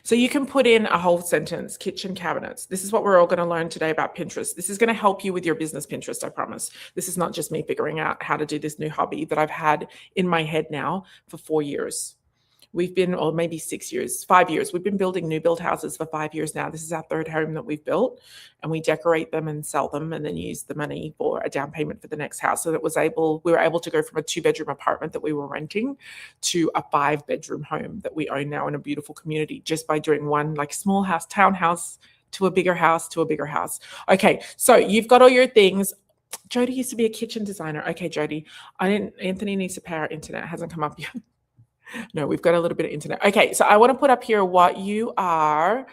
So you can put in a whole sentence, kitchen cabinets. This is what we're all going to learn today about Pinterest. This is going to help you with your business Pinterest, I promise. This is not just me figuring out how to do this new hobby that I've had in my head now for 4 years. Or maybe 6 years, 5 years. We've been building new build houses for 5 years now. This is our third home that we've built, and we decorate them and sell them and then use the money for a down payment for the next house. So we were able to go from a 2-bedroom apartment that we were renting to a 5-bedroom home that we own now in a beautiful community just by doing one like small house, townhouse to a bigger house to a bigger house. Okay, so you've got all your things. Jody used to be a kitchen designer. Okay, Jody, Anthony needs to pay our internet. It hasn't come up yet. No, we've got a little bit of internet. Okay, so I want to put up here what you are.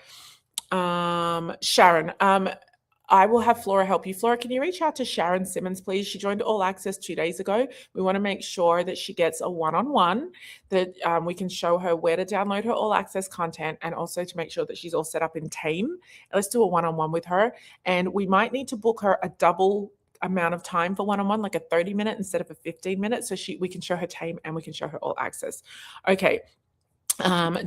Sharon, I will have Flora help you. Flora, can you reach out to Sharon Simmons, please? She joined All Access 2 days ago. We want to make sure that she gets a one-on-one, that we can show her where to download her All Access content, and also to make sure that she's all set up in Tame. Let's do a one-on-one with her. And we might need to book her a double amount of time for one-on-one, like a 30-minute instead of a 15-minute, so we can show her Tame and we can show her All Access. Okay.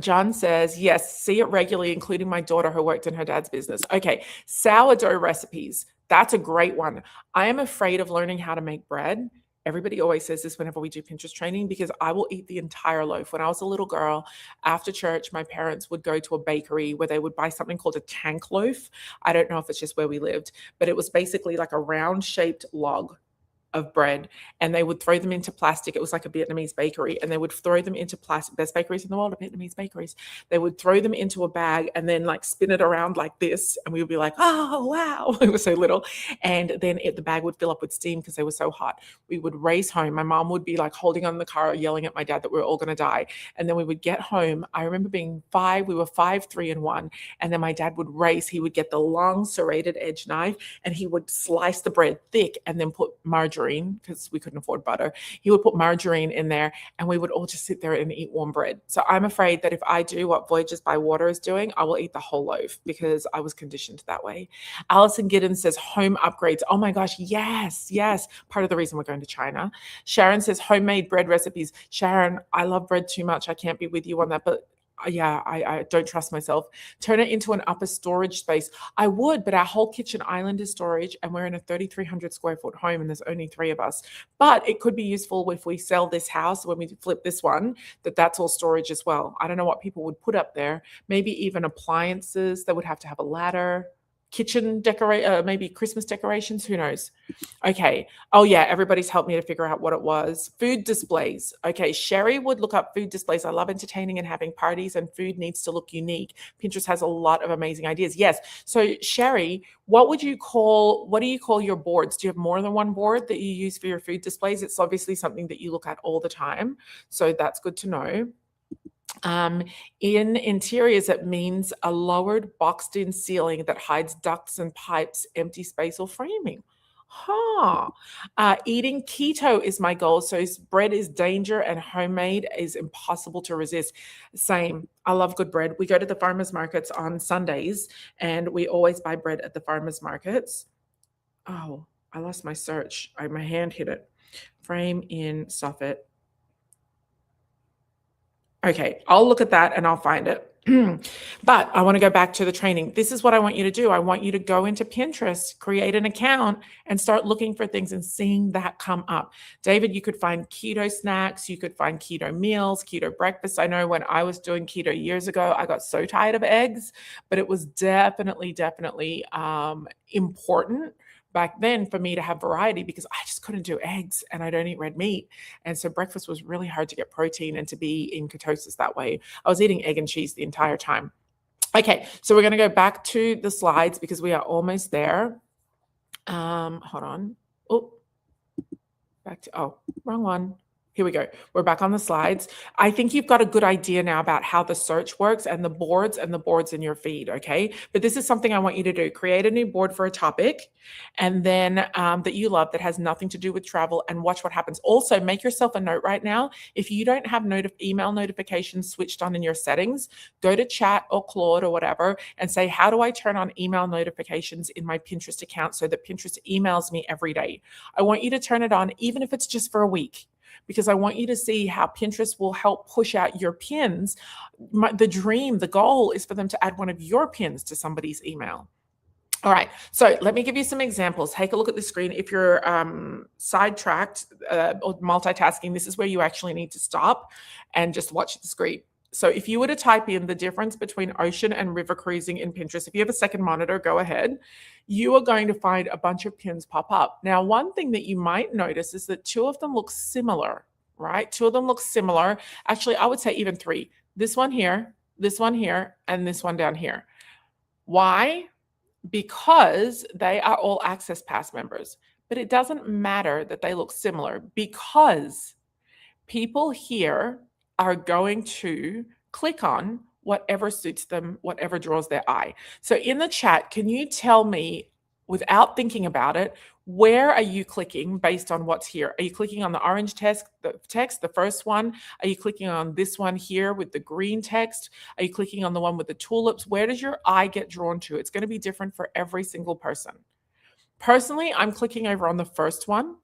John says, yes, see it regularly, including my daughter who worked in her dad's business. Okay, sourdough recipes. That's a great one. I am afraid of learning how to make bread. Everybody always says this whenever we do Pinterest training, because I will eat the entire loaf. When I was a little girl, after church, my parents would go to a bakery where they would buy something called a tank loaf. I don't know if it's just where we lived, but it was basically like a round-shaped log of bread, and they would throw them into plastic. It was like a Vietnamese bakery, and they would throw them into plastic. Best bakeries in the world are Vietnamese bakeries. They would throw them into a bag and then like spin it around like this, and we would be like, oh wow, it was so little. And then the bag would fill up with steam because they were so hot. We would race home. My mom would be like holding on the car, yelling at my dad that we were all going to die. And then we would get home. I remember being 5. We were 5, 3, and 1. And then my dad would race. He would get the long serrated edge knife, and he would slice the bread thick and then put margarine, because we couldn't afford butter. He would put margarine in there, and we would all just sit there and eat warm bread. So I'm afraid that if I do what Voyages by Water is doing, I will eat the whole loaf because I was conditioned that way. Allison Giddens says home upgrades. Oh my gosh, yes. Part of the reason we're going to China. Sharon says homemade bread recipes. Sharon, I love bread too much. I can't be with you on that, but yeah, I don't trust myself. Turn it into an upper storage space. I would, but our whole kitchen island is storage, and we're in a 3,300 square foot home, and there's only 3 of us. But it could be useful if we sell this house, when we flip this one, that's all storage as well. I don't know what people would put up there. Maybe even appliances. They would have to have a ladder. kitchen maybe Christmas decorations, who knows? Okay. Oh yeah, everybody's helped me to figure out what it was. Food displays. Okay, Sherry would look up food displays. I love entertaining and having parties, and food needs to look unique. Pinterest has a lot of amazing ideas. Yes. So Sherry, what do you call your boards? Do you have more than one board that you use for your food displays? It's obviously something that you look at all the time. So that's good to know. In interiors, it means a lowered, boxed in ceiling that hides ducts and pipes, empty space, or framing. Huh. Eating keto is my goal. So bread is danger and homemade is impossible to resist. Same. I love good bread. We go to the farmers markets on Sundays and we always buy bread at the farmers markets. Oh, I lost my search. My hand hit it. Frame in soffit. Okay, I'll look at that and I'll find it. But I want to go back to the training. This is what I want you to do. I want you to go into Pinterest, create an account, and start looking for things and seeing that come up. David, you could find keto snacks, you could find keto meals, keto breakfast. I know when I was doing keto years ago, I got so tired of eggs, but it was definitely important back then for me to have variety because I just couldn't do eggs and I don't eat red meat. And so breakfast was really hard to get protein and to be in ketosis that way. I was eating egg and cheese the entire time. Okay, so we're going to go back to the slides because we are almost there. Hold on. Oh, wrong one. Here we go. We're back on the slides. I think you've got a good idea now about how the search works and the boards in your feed, okay? But this is something I want you to do. Create a new board for a topic and then that you love that has nothing to do with travel and watch what happens. Also, make yourself a note right now. If you don't have email notifications switched on in your settings, go to Chat or Claude or whatever and say, how do I turn on email notifications in my Pinterest account so that Pinterest emails me every day? I want you to turn it on, even if it's just for a week, because I want you to see how Pinterest will help push out your pins. The goal is for them to add one of your pins to somebody's email. All right, so let me give you some examples. Take a look at the screen. If you're sidetracked or multitasking, this is where you actually need to stop and just watch the screen. So if you were to type in the difference between ocean and river cruising in Pinterest, if you have a second monitor, go ahead. You are going to find a bunch of pins pop up. Now, one thing that you might notice is that two of them look similar, right? Two of them look similar. Actually, I would say even three. This one here, and this one down here. Why? Because they are all Access Pass members. But it doesn't matter that they look similar because people here are going to click on whatever suits them, whatever draws their eye. So in the chat, can you tell me, without thinking about it, where are you clicking based on what's here? Are you clicking on the orange text, the first one? Are you clicking on this one here with the green text? Are you clicking on the one with the tulips? Where does your eye get drawn to? It's going to be different for every single person. Personally, I'm clicking over on the first one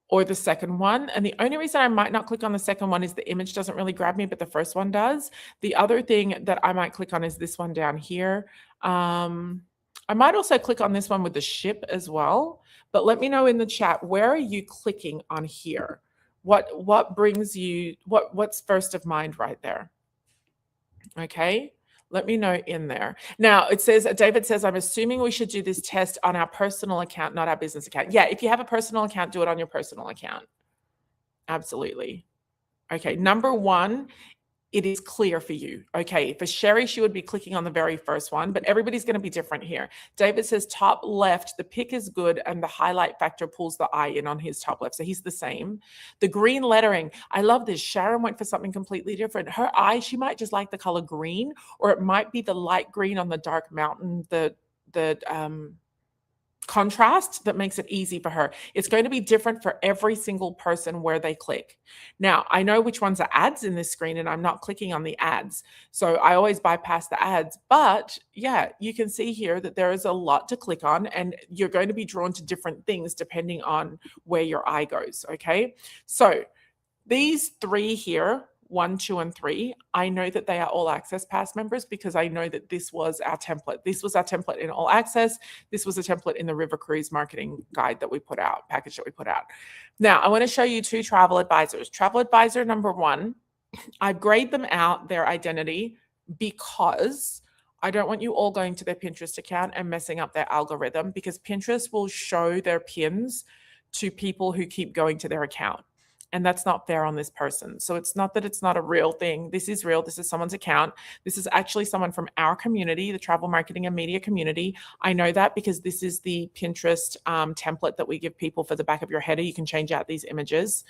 or the second one. And the only reason I might not click on the second one is the image doesn't really grab me, but the first one does. The other thing that I might click on is this one down here. I might also click on this one with the ship as well, but let me know in the chat, where are you clicking on here? What brings you, what's first of mind right there? Okay. Let me know in there. Now it says, David says, I'm assuming we should do this test on our personal account, not our business account. Yeah, if you have a personal account, do it on your personal account. Absolutely. Okay, number one, it is clear for you. Okay, for Sherry, she would be clicking on the very first one, but everybody's going to be different here. David says top left, the pick is good and the highlight factor pulls the eye in on his top left. So he's the same. The green lettering, I love this. Sharon went for something completely different. Her eye, she might just like the color green, or it might be the light green on the dark mountain, the contrast that makes it easy for her. It's going to be different for every single person where they click. Now, I know which ones are ads in this screen and I'm not clicking on the ads. So I always bypass the ads, but yeah, you can see here that there is a lot to click on and you're going to be drawn to different things depending on where your eye goes. Okay. So these three here, 1, 2, and 3, I know that they are All Access Pass members because I know that this was our template. This was our template in All Access. This was a template in the River Cruise marketing guide that we put out, package that we put out. Now, I want to show you 2 travel advisors. Travel advisor number 1, I grayed them out, their identity, because I don't want you all going to their Pinterest account and messing up their algorithm, because Pinterest will show their pins to people who keep going to their account. And that's not fair on this person. So it's not that it's not a real thing. This is real. This is someone's account. This is actually someone from our community, the travel marketing and media community. I know that because this is the Pinterest template that we give people for the back of your header. You can change out these images.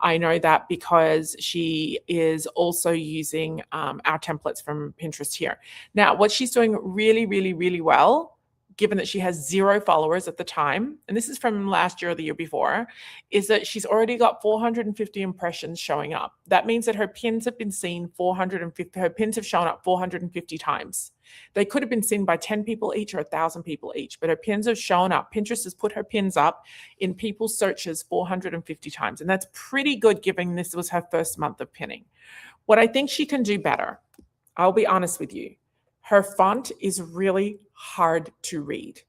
I know that because she is also using our templates from Pinterest here. Now, what she's doing really, really, really well, given that she has 0 followers at the time, and this is from last year or the year before, is that she's already got 450 impressions showing up. That means that her pins have been seen 450, her pins have shown up 450 times. They could have been seen by 10 people each or 1,000 people each, but her pins have shown up. Pinterest has put her pins up in people's searches 450 times. And that's pretty good given this was her first month of pinning. What I think she can do better, I'll be honest with you, her font is really hard to read.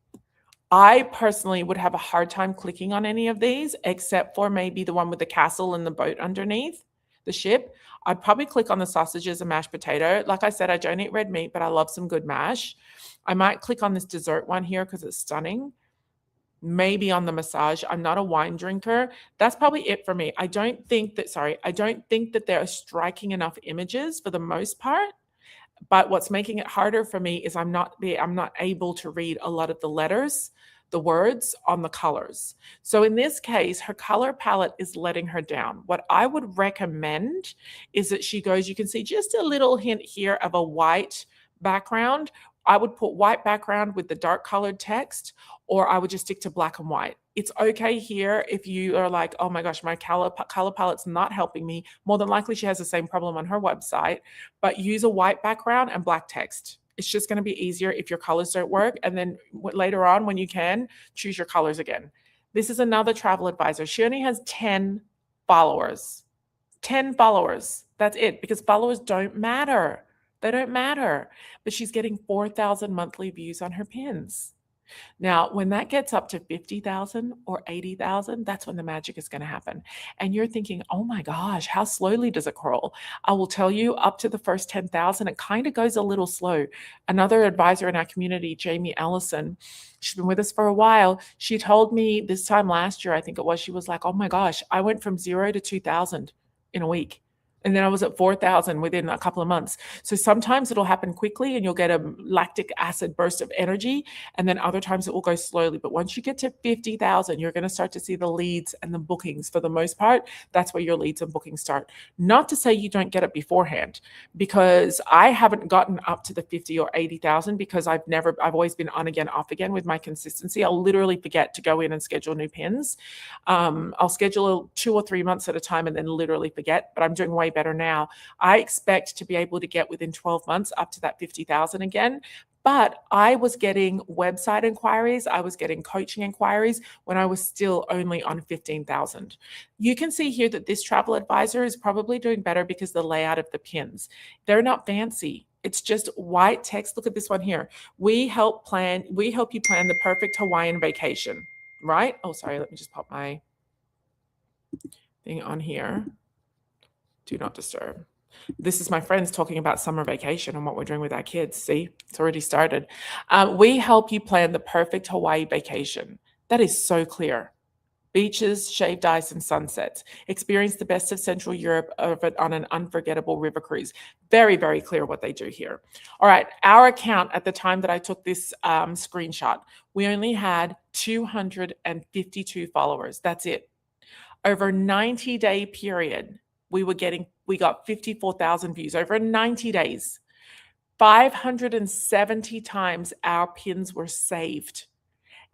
I personally would have a hard time clicking on any of these, except for maybe the one with the castle and the boat underneath, the ship. I'd probably click on the sausages and mashed potato. Like I said, I don't eat red meat, but I love some good mash. I might click on this dessert one here because it's stunning. Maybe on the massage. I'm not a wine drinker. That's probably it for me. I don't think that there are striking enough images for the most part. But what's making it harder for me is I'm not able to read a lot of the letters, the words on the colors. So in this case, her color palette is letting her down. What I would recommend is that she goes, you can see just a little hint here of a white background. I would put white background with the dark colored text, or I would just stick to black and white. It's okay here if you are like, oh my gosh, my color palette's not helping me. More than likely she has the same problem on her website, but use a white background and black text. It's just going to be easier if your colors don't work. And then later on, when you can, choose your colors again. This is another travel advisor. She only has 10 followers. 10 followers. That's it, because followers don't matter. They don't matter. But she's getting 4,000 monthly views on her pins. Now, when that gets up to 50,000 or 80,000, that's when the magic is going to happen. And you're thinking, oh my gosh, how slowly does it crawl? I will tell you, up to the first 10,000, it kind of goes a little slow. Another advisor in our community, Jamie Ellison, she's been with us for a while. She told me this time last year, I think it was, she was like, oh my gosh, I went from 0 to 2,000 in a week. And then I was at 4,000 within a couple of months. So sometimes it'll happen quickly and you'll get a lactic acid burst of energy. And then other times it will go slowly. But once you get to 50,000, you're going to start to see the leads and the bookings. For the most part, that's where your leads and bookings start. Not to say you don't get it beforehand, because I haven't gotten up to the 50 or 80,000 because I've always been on again, off again with my consistency. I'll literally forget to go in and schedule new pins. I'll schedule 2 or 3 months at a time and then literally forget, but I'm doing way better now. I expect to be able to get within 12 months up to that 50,000 again. But I was getting website inquiries, I was getting coaching inquiries when I was still only on 15,000. You can see here that this travel advisor is probably doing better because the layout of the pins, they're not fancy. It's just white text. Look at this one here. We help you plan the perfect Hawaiian vacation, right? Oh, sorry, let me just pop my thing on here. Do not disturb. This is my friends talking about summer vacation and what we're doing with our kids. See, it's already started. We help you plan the perfect Hawaii vacation. That is so clear. Beaches, shaved ice, and sunsets. Experience the best of Central Europe on an unforgettable river cruise. Very, very clear what they do here. All right, our account at the time that I took this screenshot, we only had 252 followers. That's it. Over a 90-day period, we got 54,000 views over 90 days. 570 times our pins were saved,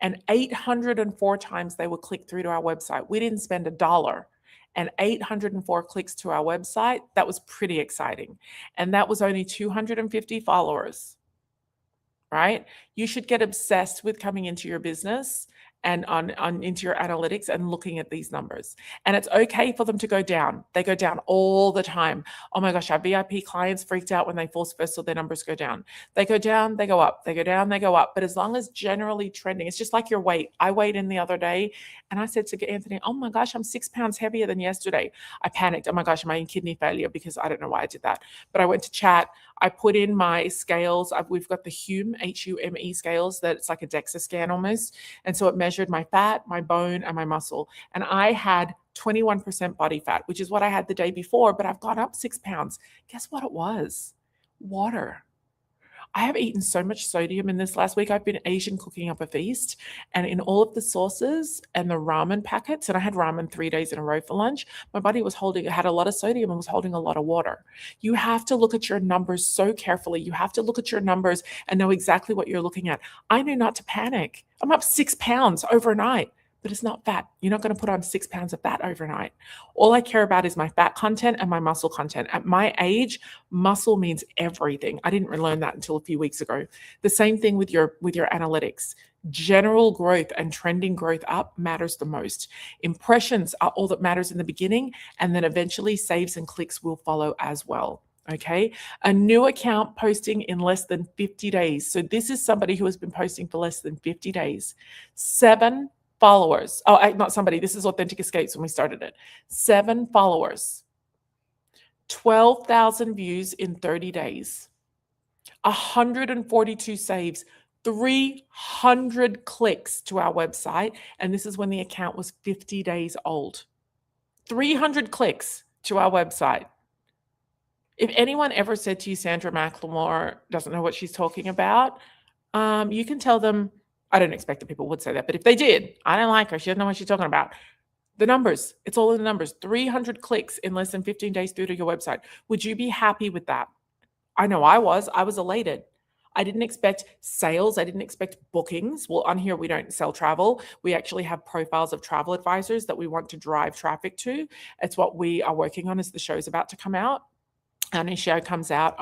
and 804 times they would click through to our website. We didn't spend $1, and 804 clicks to our website. That was pretty exciting. And that was only 250 followers, right? You should get obsessed with coming into your business and on into your analytics and looking at these numbers. And it's okay for them to go down. They go down all the time. Oh my gosh, our VIP clients freaked out when they first saw their numbers go down. They go down, they go up, they go down, they go up. But as long as generally trending, it's just like your weight. I weighed in the other day and I said to Anthony, oh my gosh, I'm 6 pounds heavier than yesterday. I panicked. Oh my gosh, am I in kidney failure? Because I don't know why I did that. But I went to chat. I put in my scales. We've got the Hume, Hume scales that it's like a DEXA scan almost. And so it measured my fat, my bone, and my muscle. And I had 21% body fat, which is what I had the day before, but I've gone up 6 pounds. Guess what it was? Water. I have eaten so much sodium in this last week. I've been Asian cooking up a feast, and in all of the sauces and the ramen packets, and I had ramen 3 days in a row for lunch, my body had a lot of sodium and was holding a lot of water. You have to look at your numbers so carefully. You have to look at your numbers and know exactly what you're looking at. I knew not to panic. I'm up 6 pounds overnight. But it's not fat. You're not going to put on 6 pounds of fat overnight. All I care about is my fat content and my muscle content. At my age, muscle means everything. I didn't learn that until a few weeks ago. The same thing with your analytics. General growth and trending growth up matters the most. Impressions are all that matters in the beginning, and then eventually saves and clicks will follow as well. Okay. A new account posting in less than 50 days. So this is somebody who has been posting for less than 50 days. 7 followers. Oh, not somebody. This is Authentic Escapes when we started it. 7 followers. 12,000 views in 30 days. 142 saves. 300 clicks to our website. And this is when the account was 50 days old. 300 clicks to our website. If anyone ever said to you, Sandra McLemore doesn't know what she's talking about, you can tell them, I don't expect that people would say that, but if they did, I don't like her. She doesn't know what she's talking about. The numbers, it's all in the numbers. 300 clicks in less than 15 days through to your website. Would you be happy with that? I know I was elated. I didn't expect sales. I didn't expect bookings. Well, on here, we don't sell travel. We actually have profiles of travel advisors that we want to drive traffic to. It's what we are working on as the show's about to come out. Our new show comes out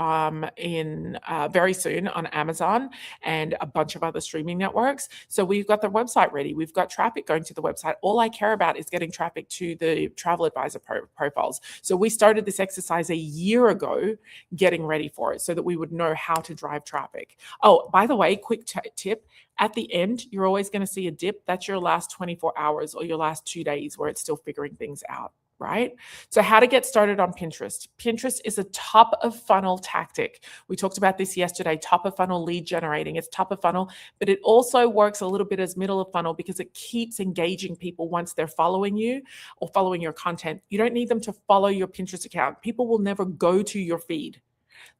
in very soon on Amazon and a bunch of other streaming networks. So we've got the website ready. We've got traffic going to the website. All I care about is getting traffic to the travel advisor profiles. So we started this exercise a year ago, getting ready for it so that we would know how to drive traffic. Oh, by the way, quick tip. At the end, you're always going to see a dip. That's your last 24 hours or your last 2 days where it's still figuring things out. Right? So how to get started on Pinterest. Pinterest is a top of funnel tactic. We talked about this yesterday, top of funnel lead generating. It's top of funnel, but it also works a little bit as middle of funnel because it keeps engaging people once they're following you or following your content. You don't need them to follow your Pinterest account. People will never go to your feed.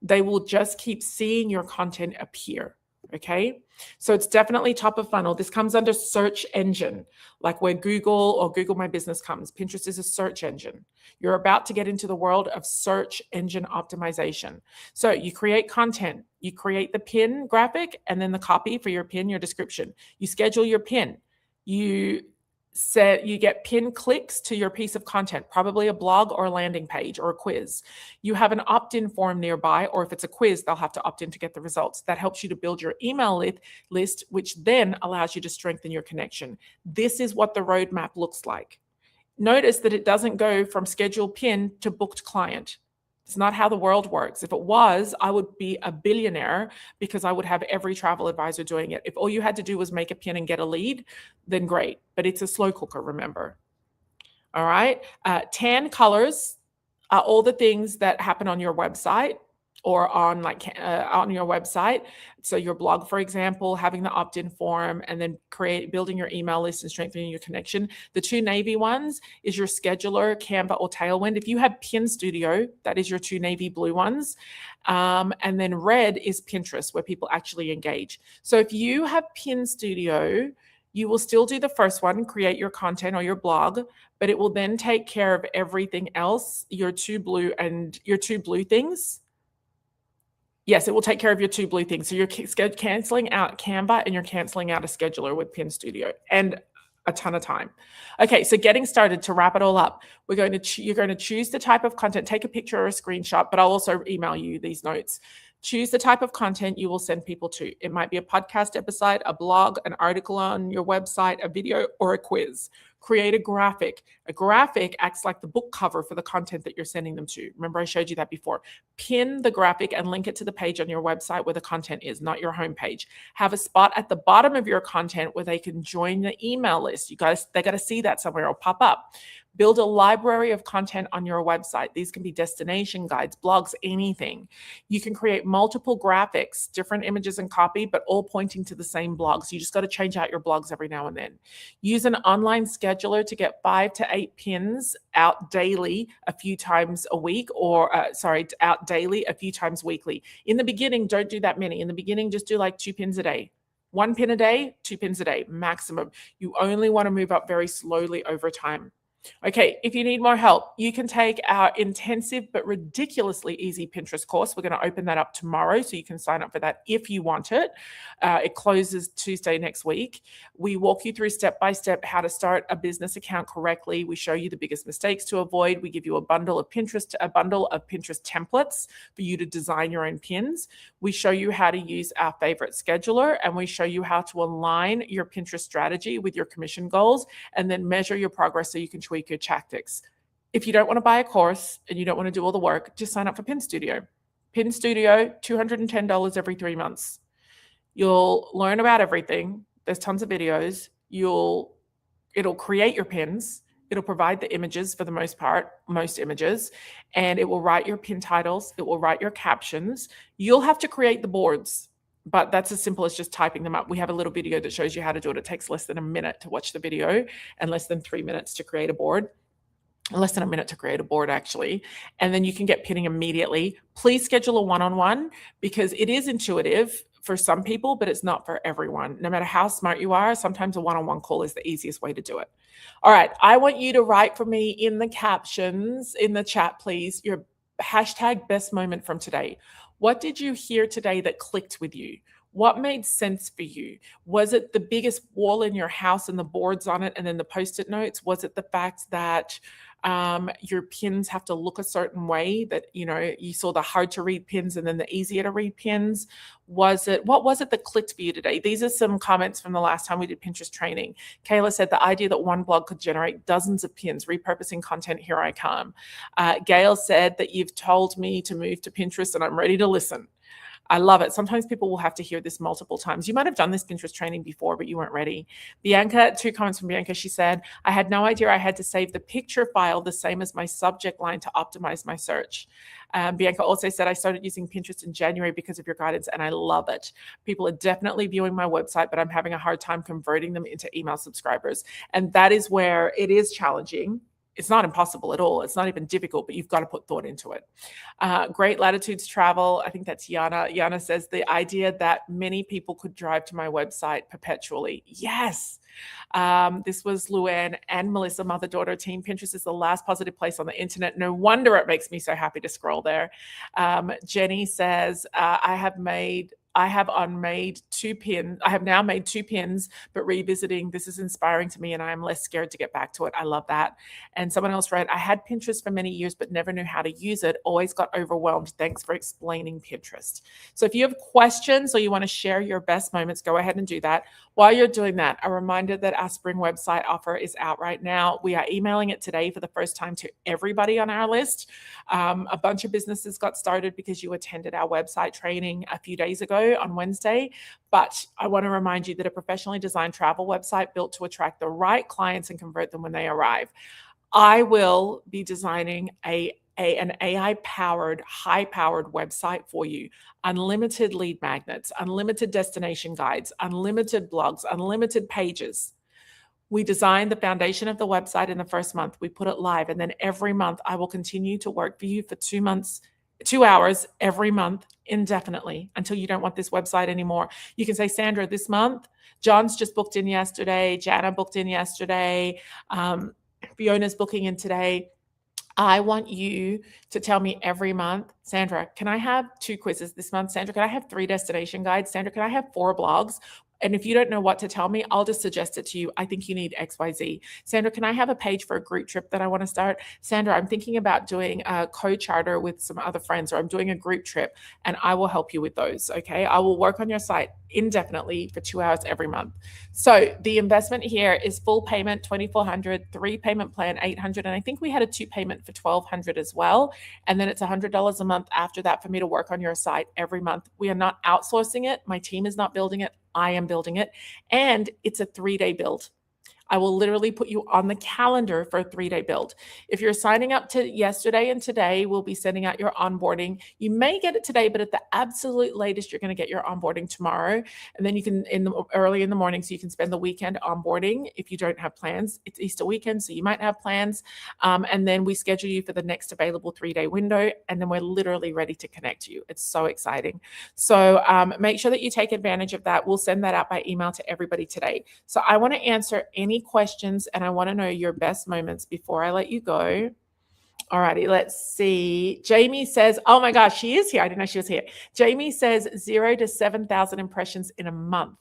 They will just keep seeing your content appear. Okay. So it's definitely top of funnel. This comes under search engine, like where Google or Google My Business comes. Pinterest is a search engine. You're about to get into the world of search engine optimization. So you create content, you create the pin graphic and then the copy for your pin, your description. You schedule your pin. You get pin clicks to your piece of content, probably a blog or a landing page or a quiz. You have an opt-in form nearby, or if it's a quiz, they'll have to opt in to get the results. That helps you to build your email list, which then allows you to strengthen your connection. This is what the roadmap looks like. Notice that it doesn't go from scheduled pin to booked client. It's not how the world works. If it was, I would be a billionaire because I would have every travel advisor doing it. If all you had to do was make a pin and get a lead, then great. But it's a slow cooker, remember. All right. Tan colors are all the things that happen on your website or on your website. So your blog, for example, having the opt-in form and then building your email list and strengthening your connection. The 2 navy ones is your scheduler, Canva or Tailwind. If you have Pin Studio, that is your 2 navy blue ones. And then red is Pinterest, where people actually engage. So if you have Pin Studio, you will still do the first one, create your content or your blog, but it will then take care of everything else, your 2 blue things. Yes, it will take care of your 2 blue things. So you're canceling out Canva and you're canceling out a scheduler with Pin Studio and a ton of time. Okay, so getting started, to wrap it all up, you're going to choose the type of content, take a picture or a screenshot, but I'll also email you these notes. Choose the type of content you will send people to. It might be a podcast episode, a blog, an article on your website, a video, or a quiz. Create a graphic. A graphic acts like the book cover for the content that you're sending them to. Remember, I showed you that before. Pin the graphic and link it to the page on your website where the content is, not your homepage. Have a spot at the bottom of your content where they can join the email list. They got to see that somewhere or pop up. Build a library of content on your website. These can be destination guides, blogs, anything. You can create multiple graphics, different images and copy, but all pointing to the same blog. So you just got to change out your blogs every now and then. Use an online scheduler to get 5 to 8 pins out daily a few times a week, out daily a few times weekly. In the beginning, don't do that many. In the beginning, just do like 2 pins a day. 1 pin a day, 2 pins a day, maximum. You only want to move up very slowly over time. Okay, if you need more help, you can take our intensive but ridiculously easy Pinterest course. We're going to open that up tomorrow, so you can sign up for that if you want it. It closes Tuesday next week. We walk you through step by step how to start a business account correctly. We show you the biggest mistakes to avoid. We give you a bundle of Pinterest templates for you to design your own pins. We show you how to use our favorite scheduler, and we show you how to align your Pinterest strategy with your commission goals, and then measure your progress so you can tweak your tactics. If you don't want to buy a course and you don't want to do all the work, just sign up for Pin Studio. Pin Studio, $210 every 3 months. You'll learn about everything. There's tons of videos. It'll create your pins. It'll provide the images for the most part, most images, and it will write your pin titles. It will write your captions. You'll have to create the boards, but that's as simple as just typing them up. We have a little video that shows you how to do it. It takes less than a minute to watch the video and less than 3 minutes to create a board. Less than a minute to create a board, actually. And then you can get pinning immediately. Please schedule a one-on-one because it is intuitive for some people, but it's not for everyone. No matter how smart you are, sometimes a one-on-one call is the easiest way to do it. All right. I want you to write for me in the captions, in the chat, please, your hashtag best moment from today. What did you hear today that clicked with you? What made sense for you? Was it the biggest wall in your house and the boards on it and then the Post-it notes? Was it the fact that your pins have to look a certain way, that, you saw the hard to read pins and then the easier to read pins? What was it that clicked for you today? These are some comments from the last time we did Pinterest training. Kayla said the idea that one blog could generate dozens of pins, repurposing content, here I come. Gail said that you've told me to move to Pinterest and I'm ready to listen. I love it. Sometimes people will have to hear this multiple times. You might have done this Pinterest training before, but you weren't ready. Bianca, 2 comments from Bianca. She said, I had no idea I had to save the picture file the same as my subject line to optimize my search. Bianca also said, I started using Pinterest in January because of your guidance, and I love it. People are definitely viewing my website, but I'm having a hard time converting them into email subscribers. And that is where it is challenging. It's not impossible at all. It's not even difficult, but you've got to put thought into it. Great Latitudes Travel. I think that's Yana. Yana says the idea that many people could drive to my website perpetually. Yes. This was Luann and Melissa, mother-daughter team. Pinterest is the last positive place on the internet. No wonder it makes me so happy to scroll there. Jenny says, I have now made 2 pins, but revisiting this is inspiring to me and I am less scared to get back to it. I love that. And someone else wrote, I had Pinterest for many years, but never knew how to use it. Always got overwhelmed. Thanks for explaining Pinterest. So if you have questions or you want to share your best moments, go ahead and do that. While you're doing that, a reminder that our spring website offer is out right now. We are emailing it today for the first time to everybody on our list. A bunch of businesses got started because you attended our website training a few days ago on Wednesday. But I want to remind you that a professionally designed travel website built to attract the right clients and convert them when they arrive. I will be designing an AI-powered, high-powered website for you. Unlimited lead magnets, unlimited destination guides, unlimited blogs, unlimited pages. We designed the foundation of the website in the first month. We put it live, and then every month I will continue to work for you for 2 months, 2 hours every month indefinitely until you don't want this website anymore. You can say, Sandra, this month, John's just booked in yesterday, Jana booked in yesterday, Fiona's booking in today. I want you to tell me every month, Sandra, can I have 2 quizzes this month? Sandra, can I have 3 destination guides? Sandra, can I have 4 blogs? And if you don't know what to tell me, I'll just suggest it to you. I think you need XYZ. Sandra, can I have a page for a group trip that I want to start? Sandra, I'm thinking about doing a co-charter with some other friends, or I'm doing a group trip, and I will help you with those. Okay. I will work on your site indefinitely for 2 hours every month. So the investment here is full payment, 2,400, 3-payment plan, 800. And I think we had a 2-payment for 1,200 as well. And then it's $100 a month after that for me to work on your site every month. We are not outsourcing it. My team is not building it. I am building it. And it's a 3-day build. I will literally put you on the calendar for a 3-day build. If you're signing up to yesterday and today, we'll be sending out your onboarding. You may get it today, but at the absolute latest, you're going to get your onboarding tomorrow. And then you can, early in the morning, so you can spend the weekend onboarding if you don't have plans. It's Easter weekend, so you might have plans. And then we schedule you for the next available 3-day window. And then we're literally ready to connect you. It's so exciting. So make sure that you take advantage of that. We'll send that out by email to everybody today. So I want to answer any questions, and I want to know your best moments before I let you go. All righty, let's see. Jamie says, oh my gosh, she is here. I didn't know she was here. Jamie says 0 to 7,000 impressions in a month.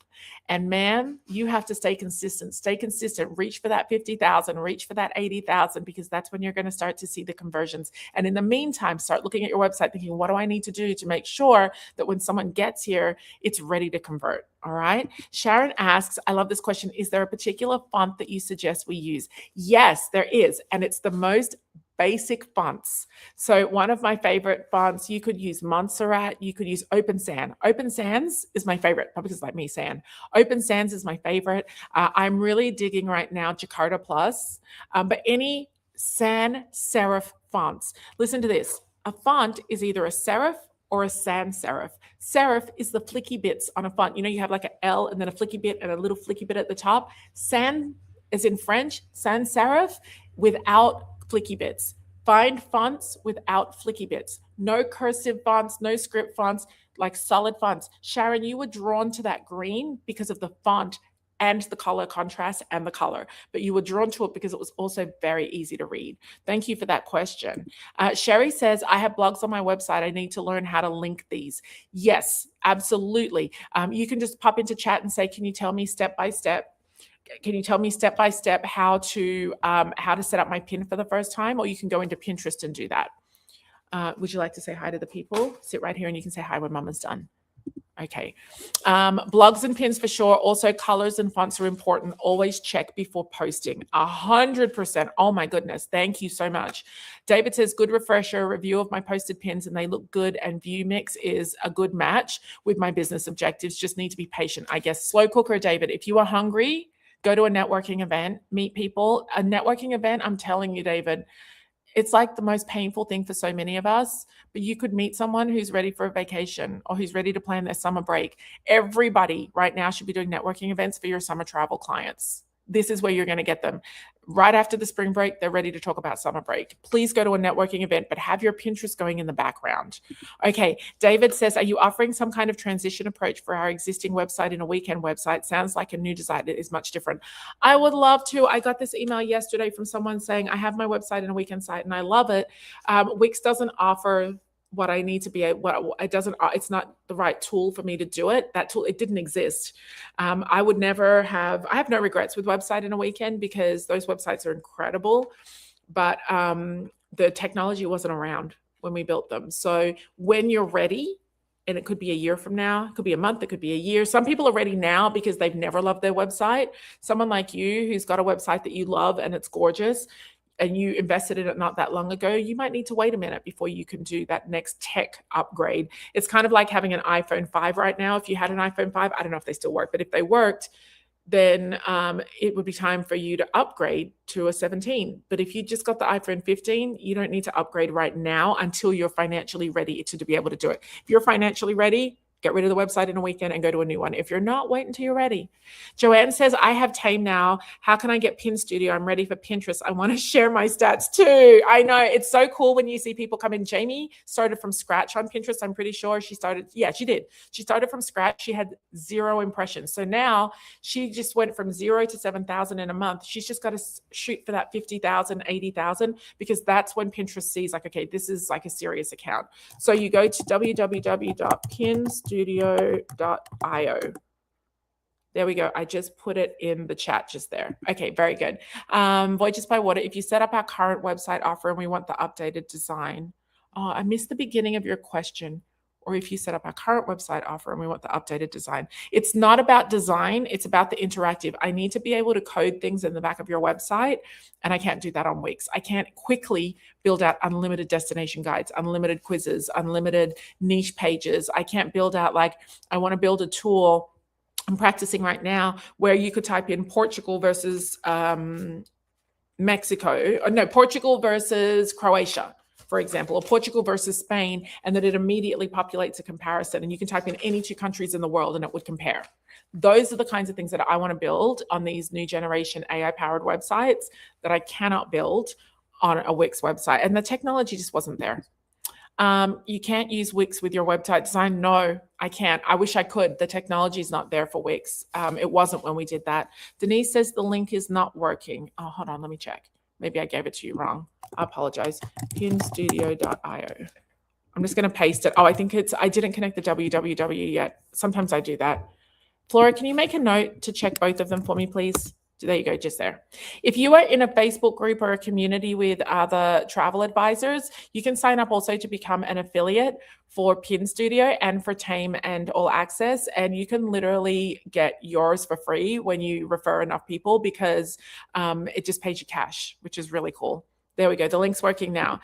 And man, you have to stay consistent. Stay consistent. Reach for that 50,000, reach for that 80,000, because that's when you're going to start to see the conversions. And in the meantime, start looking at your website thinking, what do I need to do to make sure that when someone gets here, it's ready to convert? All right. Sharon asks, I love this question. Is there a particular font that you suggest we use? Yes, there is. And it's the most basic fonts. So one of my favorite fonts, you could use Montserrat, you could use Open Sans. Open Sans is my favorite, probably because it's like me saying. Open Sans is my favorite. I'm really digging right now Jakarta Plus, but any sans serif fonts. Listen to this. A font is either a serif or a sans serif. Serif is the flicky bits on a font. You know, you have like an L and then a flicky bit and a little flicky bit at the top. Sans, as in French, sans serif, without flicky bits. Find fonts without flicky bits. No cursive fonts, no script fonts, like solid fonts. Sharon, you were drawn to that green because of the font and the color contrast and the color, but you were drawn to it because it was also very easy to read. Thank you for that question. Sherry says, I have blogs on my website. I need to learn how to link these. Yes, absolutely. You can just pop into chat and say, can you tell me step by step? Can you tell me step by step how to set up my pin for the first time? Or you can go into Pinterest and do that. Would you like to say hi to the people? Sit right here and you can say hi when Mama's done. Okay. Blogs and pins for sure. Also, colors and fonts are important. Always check before posting. 100%. Oh my goodness. Thank you so much. David says, good refresher, review of my posted pins and they look good, and ViewMix is a good match with my business objectives. Just need to be patient, I guess. Slow cooker, David. If you are hungry, go to a networking event, meet people. A networking event, I'm telling you, David, it's like the most painful thing for so many of us, but you could meet someone who's ready for a vacation or who's ready to plan their summer break. Everybody right now should be doing networking events for your summer travel clients. This is where you're going to get them. Right after the spring break, they're ready to talk about summer break. Please go to a networking event, but have your Pinterest going in the background. Okay, David says, are you offering some kind of transition approach for our existing website and a weekend website? Sounds like a new design is much different. I would love to. I got this email yesterday from someone saying, I have my website and a weekend site and I love it. Wix doesn't offer what I need to be, it's not the right tool for me to do it. That tool, it didn't exist. I have no regrets with website in a weekend because those websites are incredible, but the technology wasn't around when we built them. So when you're ready, and it could be a year from now, it could be a month, it could be a year. Some people are ready now because they've never loved their website. Someone like you who's got a website that you love and it's gorgeous, and you invested in it not that long ago, you might need to wait a minute before you can do that next tech upgrade. It's kind of like having an iPhone 5 right now. If you had an iPhone 5, I don't know if they still work, but if they worked, then it would be time for you to upgrade to a 17. But if you just got the iPhone 15, you don't need to upgrade right now until you're financially ready to be able to do it. If you're financially ready, get rid of the website in a weekend and go to a new one. If you're not, wait until you're ready. Joanne says, I have Tame now. How can I get Pin Studio? I'm ready for Pinterest. I want to share my stats too. I know, it's so cool when you see people come in. Jamie started from scratch on Pinterest. I'm pretty sure she did. She started from scratch. She had 0 impressions. So now she just went from 0 to 7,000 in a month. She's just got to shoot for that 50,000, 80,000, because that's when Pinterest sees like, okay, this is like a serious account. So you go to www.pinstudio.io. There we go. I just put it in the chat just there. Okay, very good. Voyages by Water, if you set up our current website offer and we want the updated design. Oh, I missed the beginning of your question. Or if you set up our current website offer and we want the updated design. It's not about design, it's about the interactive. I need to be able to code things in the back of your website, and I can't do that on Wix. I can't quickly build out unlimited destination guides, unlimited quizzes, unlimited niche pages. I can't build out, like, I want to build a tool. I'm practicing right now where you could type in Portugal versus Portugal versus Croatia, for example, or Portugal versus Spain, and that it immediately populates a comparison. And you can type in any two countries in the world and it would compare. Those are the kinds of things that I want to build on these new generation AI-powered websites that I cannot build on a Wix website. And the technology just wasn't there. You can't use Wix with your website design. No, I can't. I wish I could. The technology is not there for Wix. It wasn't when we did that. Denise says the link is not working. Oh, hold on. Let me check. Maybe I gave it to you wrong. I apologize. Pinstudio.io. I'm just going to paste it. Oh, I think I didn't connect the www yet. Sometimes I do that. Flora, can you make a note to check both of them for me, please? There you go, just there. If you are in a Facebook group or a community with other travel advisors, you can sign up also to become an affiliate for Pin Studio and for Tame and All Access. And you can literally get yours for free when you refer enough people, because it just pays you cash, which is really cool. There we go. The link's working now.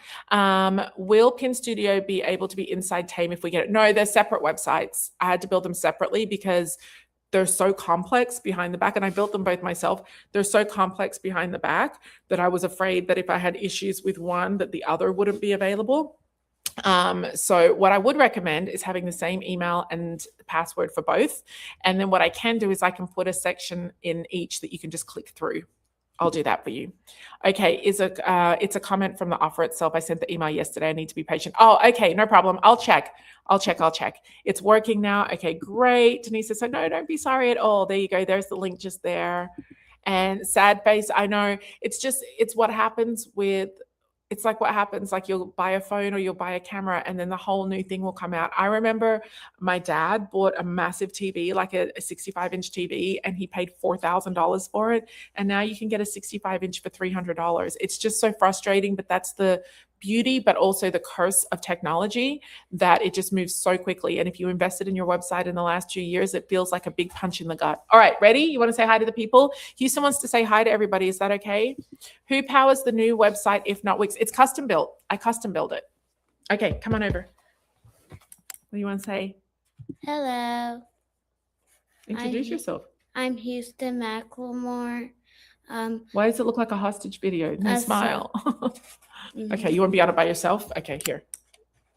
Will Pin Studio be able to be inside Tame if we get it? No, they're separate websites. I had to build them separately because they're so complex behind the back, and I built them both myself. They're so complex behind the back that I was afraid that if I had issues with one, that the other wouldn't be available. So what I would recommend is having the same email and password for both. And then what I can do is I can put a section in each that you can just click through. I'll do that for you. Okay, it's a comment from the offer itself. I sent the email yesterday. I need to be patient. Oh, okay, no problem. I'll check. It's working now. Okay, great. Denise says, so no, don't be sorry at all. There you go. There's the link just there. And sad face, I know. It's what happens with, it's like what happens, like you'll buy a phone or you'll buy a camera and then the whole new thing will come out. I remember my dad bought a massive TV, like a 65-inch TV, and he paid $4,000 for it. And now you can get a 65-inch for $300. It's just so frustrating, but that's the beauty, but also the curse of technology, that it just moves so quickly. And if you invested in your website in the last 2 years, it feels like a big punch in the gut. All right, ready? You want to say hi to the people? Houston wants to say hi to everybody. Is that okay? Who powers the new website if not Wix? It's custom built. I custom built it. Okay, come on over. What do you want to say? Hello. Introduce yourself. I'm Houston McLemore. Why does it look like a hostage video? No smile. Okay, you want to be on it by yourself? Okay, here.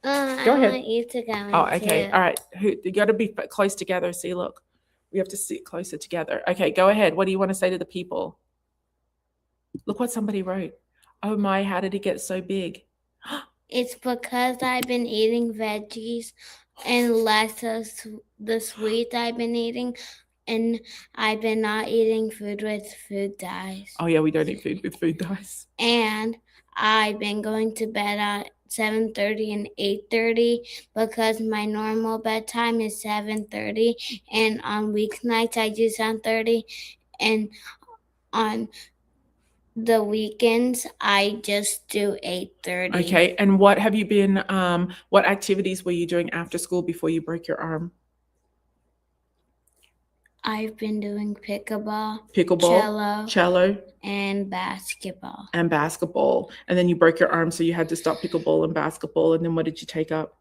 Go ahead. I want you to go. Oh, okay. All right. You got to be close together. See, look, we have to sit closer together. Okay, go ahead. What do you want to say to the people? Look what somebody wrote. Oh my, how did he get so big? It's because I've been eating veggies and less of the sweets I've been eating. And I've been not eating food with food dyes. Oh, yeah, we don't eat food with food dyes. And I've been going to bed at 7:30 and 8:30 because my normal bedtime is 7:30. And on weeknights, I do 7:30. And on the weekends, I just do 8:30. Okay, and what have you been, what activities were you doing after school before you broke your arm? I've been doing pickleball, cello, and basketball. And then you broke your arm, so you had to stop pickleball and basketball. And then what did you take up?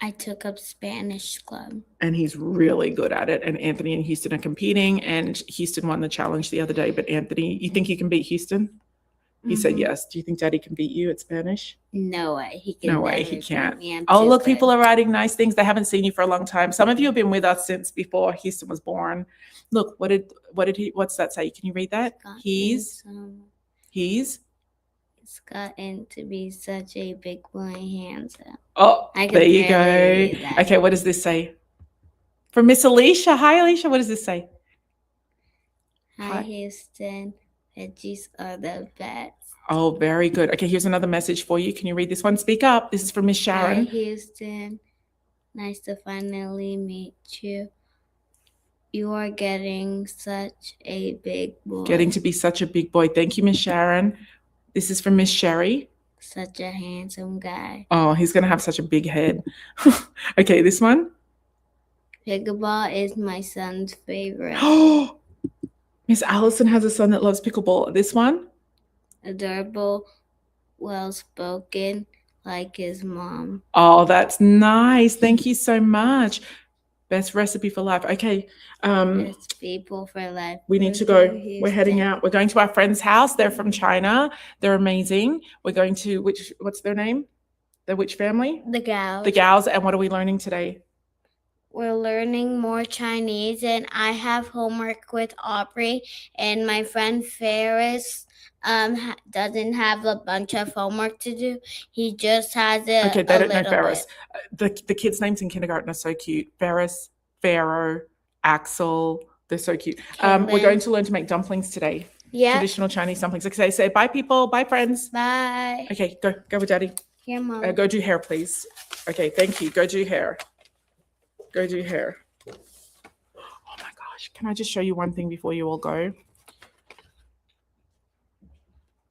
I took up Spanish club. And he's really good at it. And Anthony and Houston are competing, and Houston won the challenge the other day. But Anthony, you think you can beat Houston? He said yes. Do you think Daddy can beat you at Spanish? No way. He can. No way, he can't. Oh, look, people are writing nice things. They haven't seen you for a long time. Some of you have been with us since before Houston was born. Look, what's that say? Can you read that? He's gotten to be such a big boy handsome. Oh, there you go. Okay, what does this say? From Miss Alicia. Hi, Alicia. What does this say? Hi, Houston. Veggies are the best. Oh, very good. Okay, here's another message for you. Can you read this one? Speak up. This is from Miss Sharon. Hi, Houston. Nice to finally meet you. You are getting such a big boy. Getting to be such a big boy. Thank you, Miss Sharon. This is from Miss Sherry. Such a handsome guy. Oh, he's going to have such a big head. Okay, this one. Pickleball is my son's favorite. Oh, Miss Allison has a son that loves pickleball. This one. Adorable, well-spoken, like his mom. Oh, that's nice. Thank you so much. Best recipe for life. Okay. Best people for life. We need to go. We're heading out. We're going to our friend's house. They're from China. They're amazing. We're going to what's their name? The which family? The Gals. The Gals. And what are we learning today? We're learning more Chinese, and I have homework with Aubrey, and my friend Ferris doesn't have a bunch of homework to do. He just has it. Okay, they don't know Ferris. The kids' names in kindergarten are so cute. Ferris, Pharaoh, Axel. They're so cute. We're going to learn to make dumplings today. Yeah. Traditional Chinese dumplings. Okay, say bye, people. Bye, friends. Bye. Okay, go with Daddy. Here, Mom. Go do hair, please. Okay, thank you. Go do hair. Go do hair. Oh my gosh. Can I just show you one thing before you all go?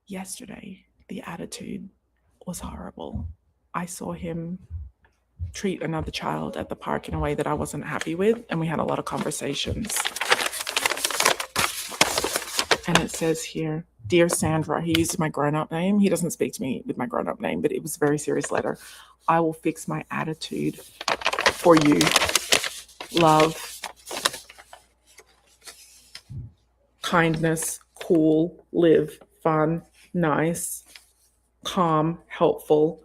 Yesterday, the attitude was horrible. I saw him treat another child at the park in a way that I wasn't happy with, and we had a lot of conversations. And it says here, Dear Sandra, he used my grown-up name. He doesn't speak to me with my grown-up name, but it was a very serious letter. I will fix my attitude for you. Love, kindness, cool, live, fun, nice, calm, helpful,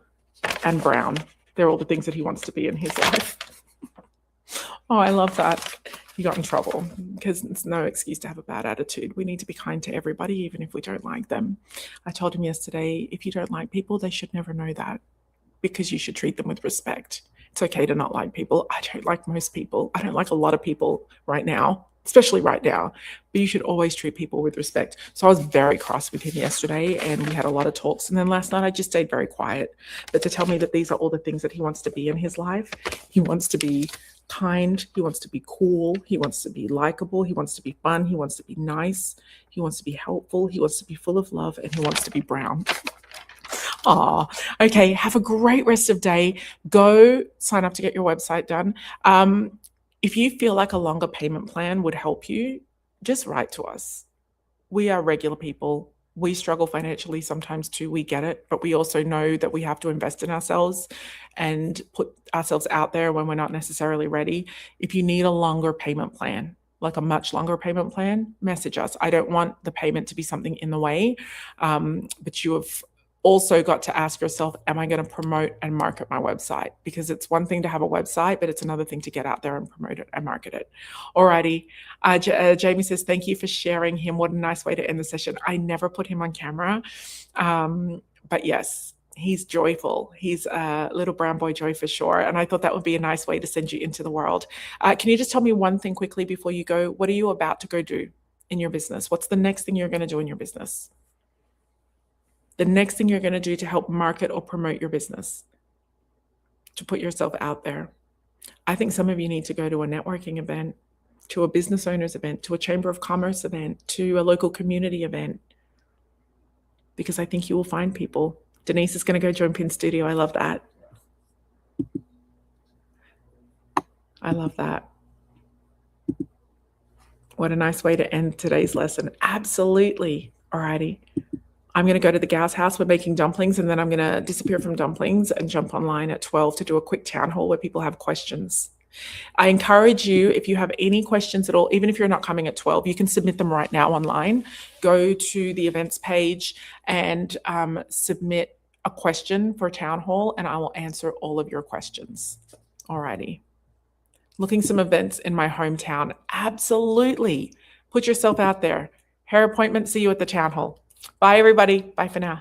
and brown. They're all the things that he wants to be in his life. Oh, I love that. He got in trouble because it's no excuse to have a bad attitude. We need to be kind to everybody, even if we don't like them. I told him yesterday, if you don't like people, they should never know that, because you should treat them with respect. It's okay to not like people. I don't like most people. I don't like a lot of people right now, especially right now, but you should always treat people with respect. So I was very cross with him yesterday, and we had a lot of talks. And then last night I just stayed very quiet. But to tell me that these are all the things that he wants to be in his life, he wants to be kind, he wants to be cool, he wants to be likable, he wants to be fun, he wants to be nice, he wants to be helpful, he wants to be full of love, and he wants to be brown. Aw, okay, have a great rest of day. Go sign up to get your website done. If you feel like a longer payment plan would help you, just write to us. We are regular people. We struggle financially sometimes too. We get it, but we also know that we have to invest in ourselves and put ourselves out there when we're not necessarily ready. If you need a longer payment plan, like a much longer payment plan, message us. I don't want the payment to be something in the way, but you have also got to ask yourself, am I going to promote and market my website? Because it's one thing to have a website, but it's another thing to get out there and promote it and market it. Alrighty. Jamie says, thank you for sharing him. What a nice way to end the session. I never put him on camera. But yes, he's joyful. He's a little brown boy joy for sure. And I thought that would be a nice way to send you into the world. Can you just tell me one thing quickly before you go? What are you about to go do in your business? What's the next thing you're going to do in your business? The next thing you're going to do to help market or promote your business, to put yourself out there. I think some of you need to go to a networking event, to a business owners event, to a chamber of commerce event, to a local community event, because I think you will find people. Denise is going to go join Pin Studio. I love that. I love that. What a nice way to end today's lesson. Absolutely. Alrighty. I'm going to go to the Gauss house. We're making dumplings, and then I'm going to disappear from dumplings and jump online at 12 to do a quick town hall where people have questions. I encourage you, if you have any questions at all, even if you're not coming at 12, you can submit them right now online. Go to the events page and submit a question for town hall, and I will answer all of your questions. Alrighty. Looking some events in my hometown. Absolutely. Put yourself out there. Hair appointment. See you at the town hall. Bye, everybody. Bye for now.